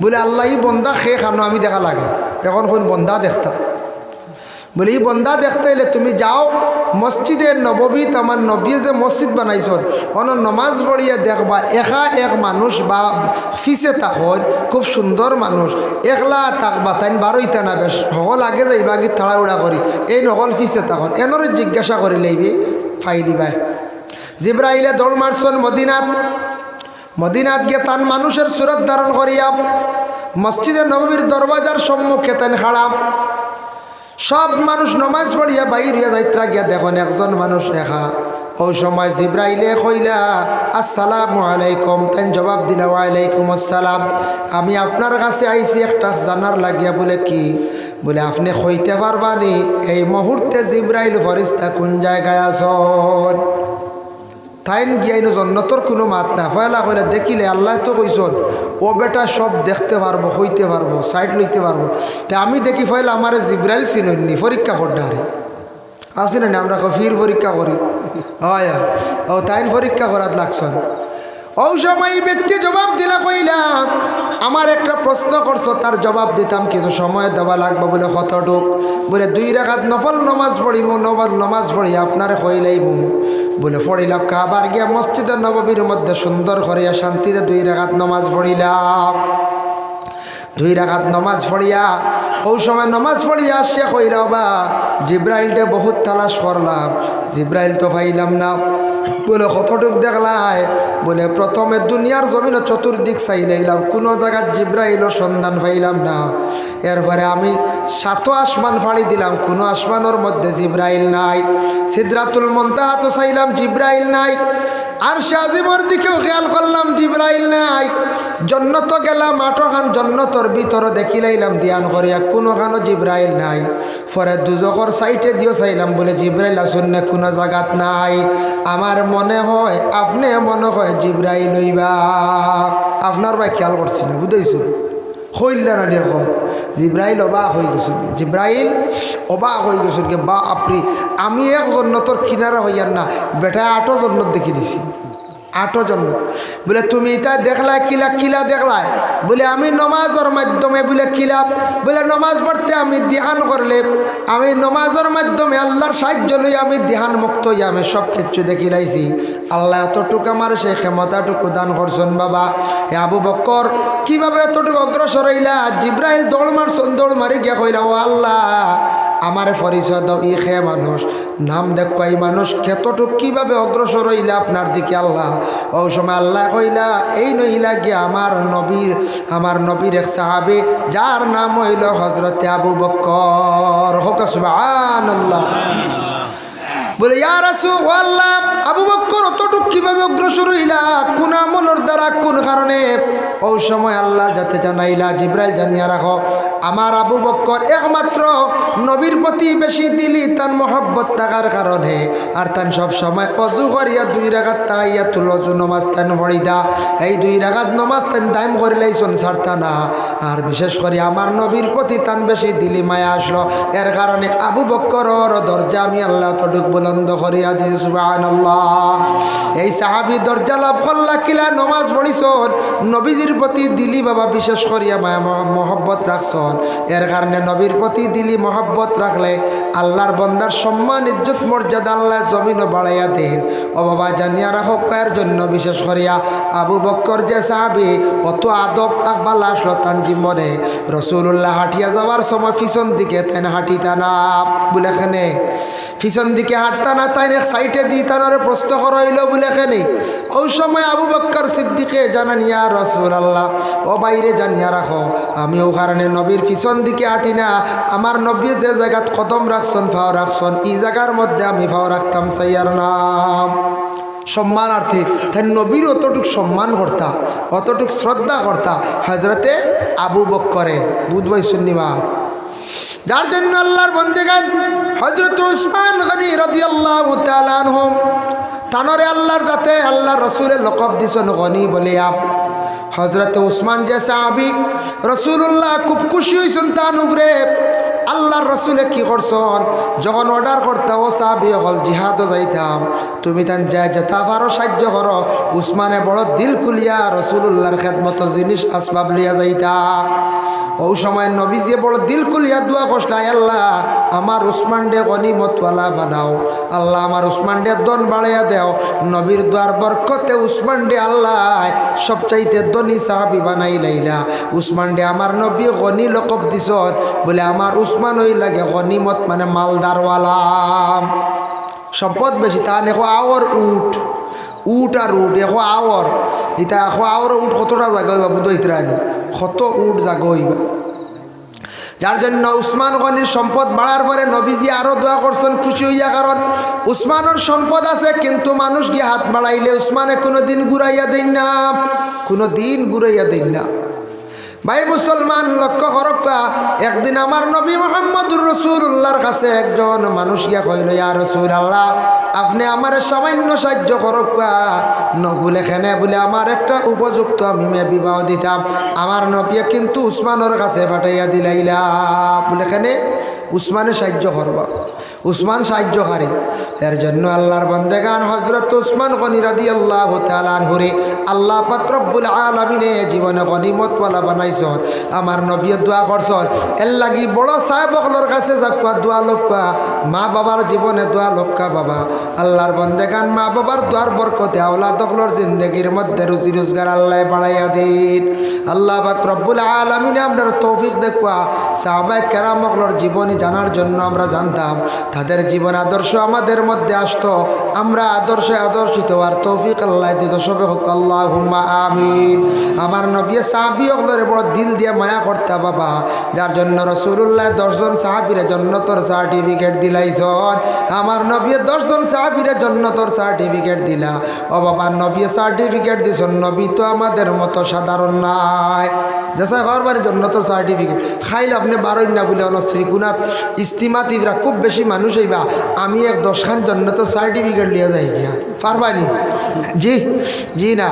Speaker 1: বলে আল্লাহ ই বন্দা খে খানো আমি দেখা লাগে, এখন কোন বন্দা দেখতা। বলে এই বন্দা দেখতে এলে তুমি যাও মসজিদে নববী, আমার নবী যে মসজিদ বানাইছ অন নমাজ পড়িয়া দেখবা একা এক মানুষ বা ফিসে থাকন, খুব সুন্দর মানুষ, একলা থাকবা, তাই বারোইতা না বেশ সকল আগে যাইবা গিয়ে তাড়াউড়া করি এই নকল ফিসে থাকন, এনরে জিজ্ঞাসা করে লইবি ফাইলিবাই। জিবরাইলে দৌড় মারছন মদিনাত গিয়ে তান মানুষের সুরত ধারণ করিয়া মসজিদে নববীর দরওয়াজার সম্মুখে তান খাড়াম। সব মানুষ নমাজ পড়িয়া বাইরিয়া যাত্রা গিয়া দেখুন একজন মানুষ একা। ওই সময় জিবরাইলে কইলা আসসালামু আলাইকুম, তাই জবাব দিলা ওয়ালাইকুম আসসালাম। আমি আপনার কাছে আইছি একটা জানার লাগিয়া। বলে কি? বলে আপনি কইতে পারবানি এই মুহূর্তে জিবরাইল ফেরেশতা কোন জায়গায় আছেন? তাইন গিয়াইন জন্নতর কোনো মাত না ফয়লা করে দেখিলে আল্লাহ তো কইসন ও বেটা সব দেখতে পারবো, হইতে পারবো, সাইড লইতে পারবো। তা আমি দেখি ফয়লা আমার জিবরাইল চিননি, পরীক্ষা করডারে আসি না আমরা ফির পরীক্ষা করি। হয় ও তাইন পরীক্ষা করার লাগছন। ওই সময় ব্যক্তি জবাব দিলা কইলা আমার একটা প্রশ্ন করছো, তার জবাব দিতাম কিছু সময় দেওয়া লাগবে। বলে কতটুক? বলে 2 রাকাত নফল নমাজ পড়িব, নফল নমাজ পড়ি আপনারে কইলাইব। বলে পড়িলাম কাবার গিয়া মসজিদের নববীর মধ্যে সুন্দর করিয়া শান্তিতে 2 রাকাত নমাজ পড়িলাম। 2 রাকাত নমাজ পড়িয়া ওই সময় নমাজ পড়িয়া আসিয়া কইলাম বা জিব্রাইলটা বহুত তালাশ করলাম, জিব্রাইল তো পাইলাম না। বলে কতটুক দেখলাই? বলে প্রথমে দুনিয়ার জমিন চতুর্দিক চাইলাইলাম, কোনো জায়গায় জিব্রাইলের সন্ধান পাইলাম না। এরপরে আমি 7 আসমান ফাড়ি দিলাম, কোনো আসমানের মধ্যে জিব্রাইল নাই। সিদরাতুল মুনতাহা তো চাইলাম, জিব্রাইল নাই। আর শাজিমর দিকেও খেয়াল করলাম, জিব্রাইল নাই। জন্নত গেলাম, 8 খান জন্নতর ভিতরে দেখিলাইলাম ধ্যান করিয়া, কোনোখানো জিব্রাইল নাই। পরে দুজকর সাইটে দিও চাইলাম, বলে জিব্রাইল আসুন না, কোনো জায়গাত নাই। আমার মনে হয় আপনি মনে হয় জিব্রাইল হইবা। আপনার ভাই খেয়াল করছি না, বুঝেছেন? হইলা না দেখো জিব্রাইল অবাক হয়ে গেছেন, জিব্রাইল অবাক হয়ে গেছেন কে বা আপনি আমি এক জন্নতর কিনারা হইয়ার না বেটা 8 জন্নত দেখি দিছি, 8 জন্নত। বলে তুমি এটা দেখলা কিলা? কিলা দেখলাই? বলে আমি নমাজের মাধ্যমে। বলে কিলা? বলে নমাজ পড়তে আমি ধ্যান করলে, আমি নমাজের মাধ্যমে আল্লাহর সাহায্য লই আমি ধ্যান মুক্ত হই, আমি সব কিছু দেখি লাইছি। আল্লাহ এতটুকু আমার সেই ক্ষমতাটুকু দান করছেন। বাবা এ আবু বকর কিভাবে এতটুকু অগ্রসর হইলা? জিব্রাইল দৌড় মারছেন, দৌড় মারি গিয়া কইলা ও আল্লাহ আমার পরিচয় দাও, ই খে মানুষ, নাম দেখো এই মানুষ কতটুক কিভাবে অগ্রসর হইলা আপনার দিকে আল্লাহ? ওই সময় আল্লাহ কইলা এই নইলা গিয়া আমার নবীর এক সাহাবী যার নাম হইল হযরতে আবু বকর। হোক সুবহানাল্লাহ। বলে ইয়া রাসূলুল্লাহ আবু বকর অতটুক কিভাবে অগ্রসর হইলা, কোন আমলের দ্বারা, কোন কারণে? ওই সময় আল্লাহ যাতে জানাইলা, জিবরাইল জানিয়া রাখো আমার আবু বকর একমাত্র নবীর প্রতি বেশি দিলি তার মহব্বত থাকার কারণে, আর তান সব সময় অজু করিয়া 2 রাকাত তাহিয়াতুল ওযু নামাজ তান পড়িদা। এই 2 রাকাত নামাজ তান দাইম করিলেইছন ছাড়তা না। আর বিশেষ করে আমার নবীর প্রতি তান বেশি দিলি মায়া আসলো, এর কারণে আবু বকরের দরজা আমি আল্লাহ তটুক বুলন্দ করিয়া দিয়েছি। সুবহানাল্লাহ। এই সাহাবী দরজা লাভ করলা কিলা নামাজ পড়িছন, নবীজির প্রতি দিলি বাবা বিশেষ করিয়া মায়া মহব্বত রাখছন, এর কারণে নবীর প্রতি দিলি মহব্বত রাখলে আল্লাহর বান্দার সম্মান ইজ্জত মর্যাদা আল্লাহ জমিনও বাড়াইয়া দেন। ও বাবা জানিয়া রাখো কয়ের জন্য বিশেষ করিয়া আবু বকর যে সাহাবী অত আদব আকবাল আসলো তান জীবনে। রাসূলুল্লাহ হাঁটিয়া যাওয়ার সময় পিছন দিকে তেন হাঁটিতা না, বলেখানে পিছন দিকে হাঁটতা না, তাই সাইটে দিয়ে তানারে প্রশ্ন করা হইল বলেখানে। ওই সময় আবু বকর সিদ্দিকে জানান ইয়া রাসূলুল্লাহ, ও বাইরে জানিয়া রাখো আমি ও কারণে নবীর পিছন দিকে হাঁটি না, আমার নবী যে জায়গাত কদম রাখছন ফাও রাখছন এই জায়গার মধ্যে আমি ফাও রাখতাম সাইয়ার নাম সম্মানার্থে। তাই নবীর অতটুক সম্মান করতা, অতটুক শ্রদ্ধা করতা হযরতে আবু বকরে। বুধবাই শূন্যবাদ, যার জন্য আল্লাহর বন্দেগান হযরত উসমান গনি রাদিয়াল্লাহু তাআলা আনহু তানরে আল্লাহর যাতে আল্লাহ রসুলের লকব দিছেন গনি বলিয়া। হযরত উসমান যে সাহাবী রাসূলুল্লাহ খুব খুশি হইছেন তার উপরে। আল্লাহর রসুলে কি করছেন, যখন অর্ডার করতে ও সাহাবী হল জিহাদও যাইতাম, তুমি তান যা যেতা পারো সাহায্য করো। উসমানে বড় দিল খুলিয়া রাসূলুল্লাহর খেদমত জিনিস আসবাব লিয়া যাইতা। ওই সময় নবীজি বড় দিল খুলিয়া দোয়া করলেন, আল্লাহ আমার উসমান ডে গনিমতওয়ালা বানাও, আল্লাহ আমার উসমান ডে দন বাড়াইয়া দেও। নবীর দোয়ার বরকতে উসমান ডে আল্লাহ সবচাইতে ধনী সাহাবী বানাই লাইলা। উসমান ডে আমার নবী গনি লকব দিছত বলে আমার উসমান হই লাগে গনিমত মানে মালদারওয়ালা, সম্পদ বেশি। তা দেখো আওয়ার উট আর উট এখন আওয়ার এটা এখন আওয়ার উট কতটা জায়গা হইবা বুধ ইতরানি কত উট জায়গা হইবা। যার জন্য উসমান গনির সম্পদ বাড়ার পরে নবীজি আরও দোয়া করছেন খুশি হইয়া, কারণ উসমানের সম্পদ আছে কিন্তু মানুষ গিয়ে হাত বাড়াইলে উসমানে কোনো দিন ঘুরাইয়া দেন না, কোনো দিন ঘুরাইয়া দেন না। ভাই মুসলমান লক্ষ্য করক্কা, একদিন আমার নবী মুহাম্মদুর রাসূলুল্লাহর কাছে একজন মানুষ গিয়া কইল, ইয়া রাসূলুল্লাহ আপনি আমার সামান্য সাহায্য করক্কা। বলে খেনে বলে আমার একটা উপযুক্ত আমি মেয়ে বিবাহ দিতাম, আমার নবী কিন্তু উসমানের কাছে পাঠাইয়া দিলাইলা। বলে খেনে উসমানে সাহায্য করবা, উসমান সাহায্যকারী। এর জন্য আল্লাহর বান্দেগান হযরত উসমান গনি রাদিয়াল্লাহু তাআলা আনহুরে আল্লাহ পাক রব্বুল আলামিনে জীবনে গনিমতওয়ালা বানাইছেন। আমার নবী দোয়া করছেন, এর লাগি বড় সাহেবগুলোর কাছে যাক্কা দোয়া লক্কা, মা বাবার জীবনে দোয়া লক্কা বাবা। আল্লাহর বান্দেগান মা বাবার দোয়ার বরকতে আওলাদগুলোর জিন্দেগির মধ্যে রুজি রোজগার আল্লাহ বাড়াইয়া দিন। আল্লাহ পাক রব্বুল আলামিনে আমরা তৌফিক দেখবা সাহাবায়ে কেরামগুলোর জীবনী জানার জন্য আমরা জানতাম, তাদের জীবন আদর্শ আমাদের মধ্যে আসতো, আমরা আদর্শে আদর্শিত আর তৌফিক আল্লাহ দিত সবে হোক আল্লাহুম্মা আমিন। আমার নবী সাহাবী ওগুলোর বড় দিল দিয়ে মায়া করতা বাবা, যার জন্য রাসূলুল্লাহ 10 জন সাহাবীরে জান্নাতের সার্টিফিকেট দিলাইছন। আমার নবী 10 জন সাহাবীরে জান্নাতের সার্টিফিকেট দিলা। ও বাবা নবী সার্টিফিকেট দিছেন, নবী তো আমাদের মতো সাধারণ নাই। যেসা ঘরবারে জান্নাতের সার্টিফিকেট খাইলে আপনি বারোই না বলে শ্রীকুনাথ ইস্তিমাত ইবরা খুব বেশি মানুষ হইবা, আমি এক 10 খান জান্নাতের সার্টিফিকেট লিয়ে যাই গিয়া পারবানি? জি জি না,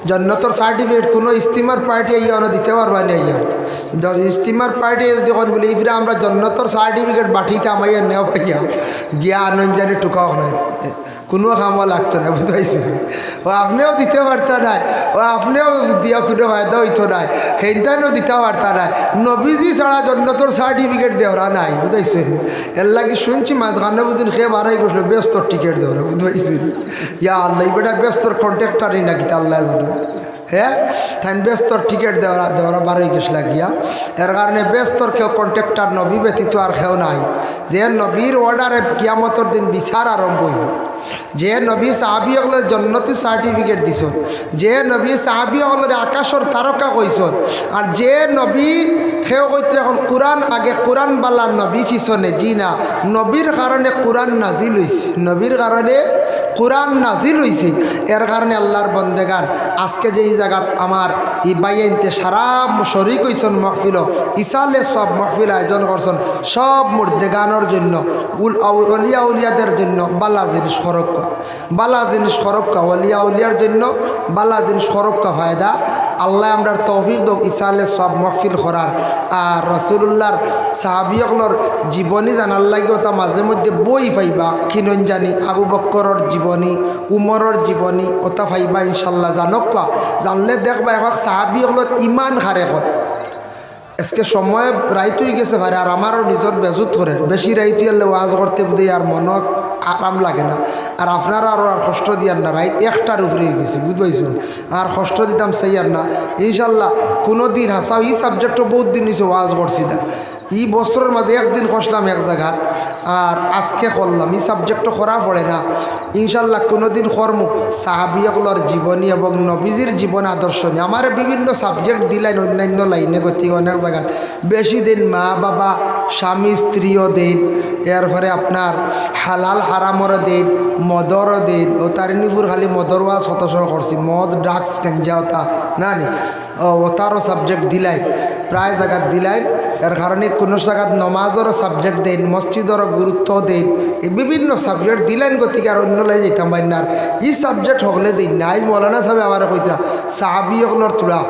Speaker 1: জান্নাতের সার্টিফিকেট কোনো ইস্তিমার পার্টি ইয়া দিতে পারবা না। ইয়া ইস্তিমার পার্টি যখন বলি ইফরা আমরা জান্নাতের সার্টিফিকেট বাঠিতে আমাইয়া নেওয়া পাইয়া গিয়া আনন্দ জানি টুকাও নাই, কোনো কামও লাগতো না, বুঝতে ও আপনিও দিতে পারতা নাই, ও আপনিও দিয়া কোনো ফায়দা হইতো নাই, সেইটাও দিতে পারতা নাই। নবীজি ছাড়া জান্নাতের সার্টিফিকেট দেওয়া নাই, বুঝাইছেন? এর লাগে শুনছি মাঝখানে বুঝুন খেয়ে বাড়াই গেছিল ব্যস্তর টিকিট দেওয়া, বুঝাইছেন? ইয়া আল্লাহ বেটা ব্যস্তর কন্ট্রাক্টারই নাকি তা আল্লাহ জানো। হ্যাঁ তাই ব্যস্তর টিকিট দেওয়া বাড়াই গেছিল গিয়া, এর কারণে ব্যস্তর কেউ কন্ট্রাক্টার নবী ব্যতীত আর কেউ নাই। যে নবীর অর্ডারে কিয়ামতের দিন বিচার আরম্ভ হইব। যে নবী সাহাবী হলের জন্নতি সার্টিফিকেট দিছ, যে নবী সাহাবী হলের আকাশর তারকা কইস, আর যে নবী সেও কইতে এখন কোরআন আগে কোরআন বালা নবী পিছনে, জি না, নবীর কারণে কোরআন নাজিল হইছে, নবীর কারণে কোরআন নাজিল হইছে। এর কারণে আল্লাহর বন্দেগান আজকে যে এই জায়গাত আমার ই বাইনতে সারা শরিক হইছেন মহফিল, ইসালে সব মহফিল আয়োজন করছেন, সব মুর্দেগানোর জন্য, অলিয়া উলিয়াদের জন্য বালা জিনিস খরক্কা, বালা জিনিস খরক্কা, অলিয়া উলিয়ার জন্য বালা জিনিস খরক্কা ফায়দা। আল্লাহ আমরা তৌফিক দো ইসালে সব মহফিল করার। আর রসুল্লাহর সাহাবিয়কলর জীবনী জানার লাগেও তা মাঝে মধ্যে বই পাইবা, কিনন জানি আবু বক্করের জীবনী, উমরের জীবনী ওটা পাইবা ইনশাল্লাহ। জানক জানলে দেখবা এখন সাহাবিয়কলর ইমান হারে হয়। আজকে সময় রাইতুই গেছে ভাই, আর আমারও নিজের বেজুত করে বেশি রাইতু এলে ওয়াজ করতে বুঝে আর মনত আরাম লাগে না। আর আপনারা আরও আর কষ্ট দিয়ার না, রাইত একটার উপরে গেছি বুঝবাইছুন, আর কষ্ট দিতাম সেই আর না ইনশাল্লাহ। কোনো দিন হাসাও এই সাবজেক্টও বহুত দিন নিচে ওয়াজ করছি না, এই বছরের মাঝে একদিন খসলাম এক জায়গাত, আর আজকে করলাম। এই সাবজেক্টও করা পড়ে না ইনশাল্লাহ, কোনো দিন কর্ম সাহাবিয়কলর জীবনী এবং নবীজির জীবন আদর্শ নিয়ে। আমার বিভিন্ন সাবজেক্ট দিলেন অন্যান্য লাইনে গতি অনেক জায়গায় বেশি দিন মা বাবা স্বামী স্ত্রীও দিন, এরপরে আপনার হালাল হারামরও দিন, মদরও দিন, ও তারিনীপুর খালি মদর ওয়াজ শতশো করছি, মদ ড্রাগস গাঞ্জা ওটা না নি ওটারও সাবজেক্ট দিলাই, প্রায় জায়গাত দিলাই। এর কারণে কোনো জায়গাত নমাজেরও সাবজেক্ট দেন, মসজিদেরও গুরুত্ব দেন, এই বিভিন্ন সাবজেক্ট দিলেন গতিকে আর অন্য লাই যেতাম পাই না। আর এই সাবজেক্ট হকলে দিন না, আজ মৌলানা সাহেব আমার কইতরা সাহাবি হকলর তোরা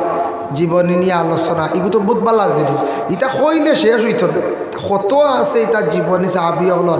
Speaker 1: জীবনী নিয়ে আলোচনা, এগুলো তো বহুত ভালো জিনিস, এটা কইলে শেষ হইত না, কত আছে এটা জীবনী সাহাবি হকলর।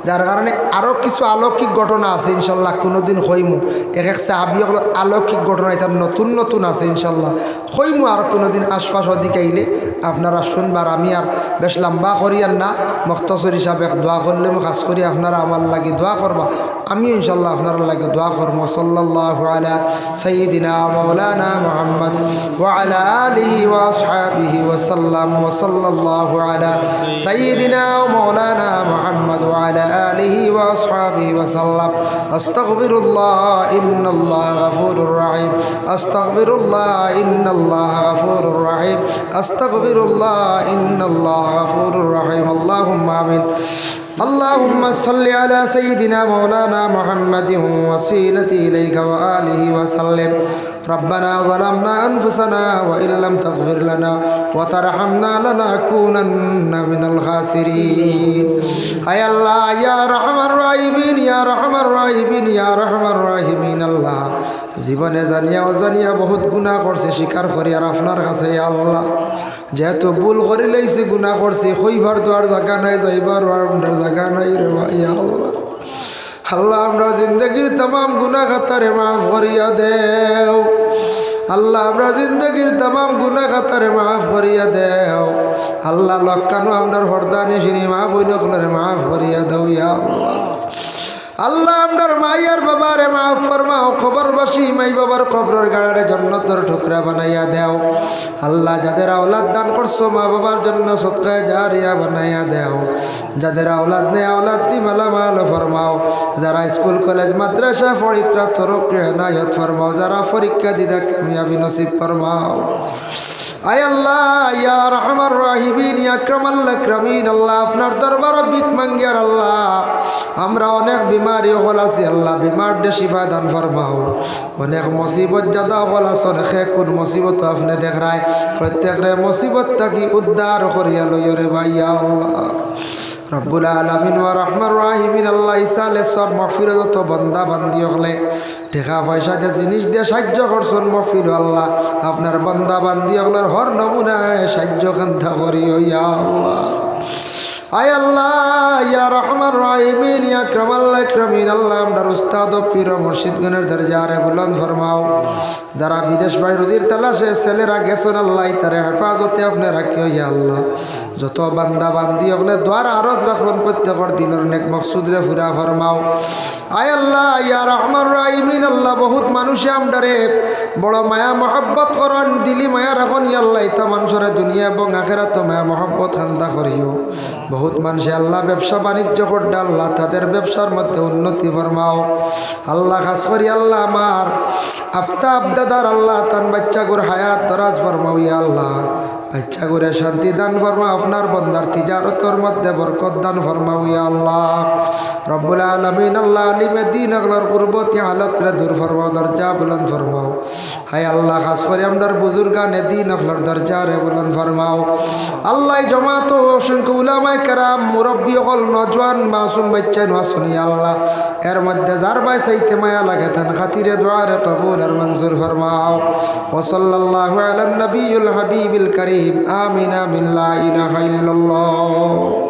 Speaker 1: যার কারণে আরও কিছু অলৌকিক ঘটনা আছে ইনশাল্লাহ, কোনোদিন হইমু এক এক সাহাবি হকলর অলৌকিক ঘটনা এটা নতুন নতুন আছে ইনশাল্লাহ, হইমু আর কোনোদিন আশপাশ ওদিকে আইলে আপনারা শুনবার। আমি আর বেশ লম্বা করিয়ার না, মুখতসর হিসাবে দোয়া করলে খাস করি আপনারা আমার লাগে দোয়া করবা, আমি ইনশাল্লাহ আপনার লাগে দোয়া করবো। সাল্লাল্লাহু আলা সাইয়্যিদিনা মাওলানা মুহাম্মদ ওয়া আলা আলিহি ওয়া আসহাবিহি ওয়া সাল্লাম, ওয়া সাল্লাল্লাহু আলা সাইয়্যিদিনা মাওলানা মুহাম্মদ ওয়া আলা আলিহি ওয়া আসহাবিহি ওয়া সাল্লাম। আস্তাগফিরুল্লাহ ইন্নাল্লাহা গফুরুর রহিম, আস্তাগফিরুল্লাহ ইন্নাল্লাহা গফুরুর রহিম, আস্তাগফিরুল্লাহ ইন্নাল্লাহা গফুরুর রহিম। আল্লাহুম্মা আমিন। اللهم صل على سيدنا مولانا محمد وسيلتي إليك وآله وسلم. ربنا ظلمنا أنفسنا وإن لم تغفر لنا وترحمنا لنكونن من الخاسرين. أي الله يا رحم الراحمين يا رحم الراحمين يا رحم الراحمين الله জীবনে জানিয়া অজানিয়া বহুত গুনাহ করছে, স্বীকার করি আর আপনার কাছে আল্লাহ যেহেতু ভুল করে লাইছি গুনাহ করছি, কইবার দোয়ার জায়গা নাই, যাইবার আর জায়গা নাই রে ভাই আল্লাহ। আল্লাহ আমরা জিন্দগির तमाम গুনাহ খাতারে মাফ করিয়া দেও আল্লাহ, আমরা জিন্দগির तमाम গুনাহ খাতারে মাফ করিয়া দেও আল্লাহ। লক্কানো আমরার হরদানি শ্রী মা বইনকলরে মাফ করিয়া দেও ইয়া আল্লাহ। আল্লাহ আমরার মাইয়ার বাবারে মাফ ফরমাও, খবরবাসী মাই বাবার কবরের গাড়ারে জান্নাতের টুকরা বানাইয়া দেও আল্লাহ। যাদের আওলাদ দান করছো মা বাবার জন্য সদকা জারিয়া বানাইয়া দেও, যাদের আওলাদ নেই আওলাদ দি মালামাল ফরমাও, যারা স্কুল কলেজ মাদ্রাসা পড়িত্রা তরক্কি এনায়ত ফরমাও, যারা পরীক্ষা দিদা কামিয়াবি নসিব ফরমাও। আয় আল্লাহ ইয়া রহমান রাহিমিন ইয়া আকরামাল আকরামিন আল্লাহ, আপনার দরবার ভিক মাঙ্গিয়ার আল্লাহ। আমরা অনেক বিমারি হল আছি আল্লাহ, বিমার দে শিফা দান ফরমাও। অনেক মুসিবত জাদা হল আছে, অনেকে কোন মুসিবত আপনি দেখায়, প্রত্যেকরে মুসিবত থাকি উদ্ধার করিয়া লইও রে ভাই আল্লাহ। রব্বুল আলামিন ওয়া রহমান রাহিমিন আল্লাহ, ইসালে সব মাহফিলে যত বান্দা বান্দি হলে টাকা পয়সা দিয়ে জিনিস দিয়ে সাহায্য করছেন মাহফিল আল্লাহ, আপনার বান্দা বান্দি হলের হর নমুনায় সাহায্য খান্তা করিও ইয়া আল্লাহ। আয় আল্লাহ ইয়া রহমান রাহিমিন ইয়া আকরামাল আকরামিন আল্লাহ, আমরার উস্তাদ ও পীর ও মুর্শিদগণের দরজারে বুলন্দ ফরমাও। যারা বিদেশ বাড়ি রুজির তালাশে ছেলেরা গেছেন আল্লাহ, তারে হেফাজতে আপনি রাখিও ইয়া আল্লাহ। যত বান্দা বান্দি হলে দোয়ার আরজ রাখুন, প্রত্যেকর দিলের নেক মকসুদরে ফুরা ফরমাও। আয় আল্লাহ ইয়া রহমান রাহিমিন আল্লাহ, বহুত মানুষে আমরারে বড় মায়া মহব্বত করেন, দিলি মায়া রাখুন ইয়া আল্লাহ। ইতা মানুষের দুনিয়া এবং আখেরাত মায়া মহব্বত খান্দা করিও। বহু বহুত মানুষে আল্লাহ ব্যবসা বাণিজ্য করতে আল্লাহ তাদের ব্যবসার মধ্যে উন্নতি ফরমাও আল্লাহ। খাস করি আল্লাহ আমার আফতাব দাদার আল্লাহ তান বাচ্চাগুর হায়াত দরাজ ফরমাও ইয়া আল্লাহ। বাচ্চাগুরে শান্তি দান ফরমাও, আপনার বন্দার তিজারতর মধ্যে বরকত দান ফরমাও ইয়া আল্লাহ রব্বুল আলামিন। আল্লাহ আলিমে দিন আগলার কুরবতি হালাতরে দূর ফরমাও, দরজা বুলন্দ ফরমাও। হায় আল্লাহ খাস করে আমরার বুজুর্গানে দিন আগলার দরজা রে বুলন্দ ফরমাও। আল্লাহ জমাত অসংখ্য উলামায়ে কেরাম মুরব্বী হল নজওয়ান মাসুম বাচ্চা নোয়াশুনি আল্লাহ এর মধ্যে যার বাই চাইতে মায়া লাগে তান খাতিরে দোয়া রে কবুল আর মঞ্জুর ফরমাও। ওয়া সাল্লাল্লাহু আলা নবিয়্যিল হাবিবিল কারীম আমিন আমিন লা ইলাহা ইল্লাল্লাহ।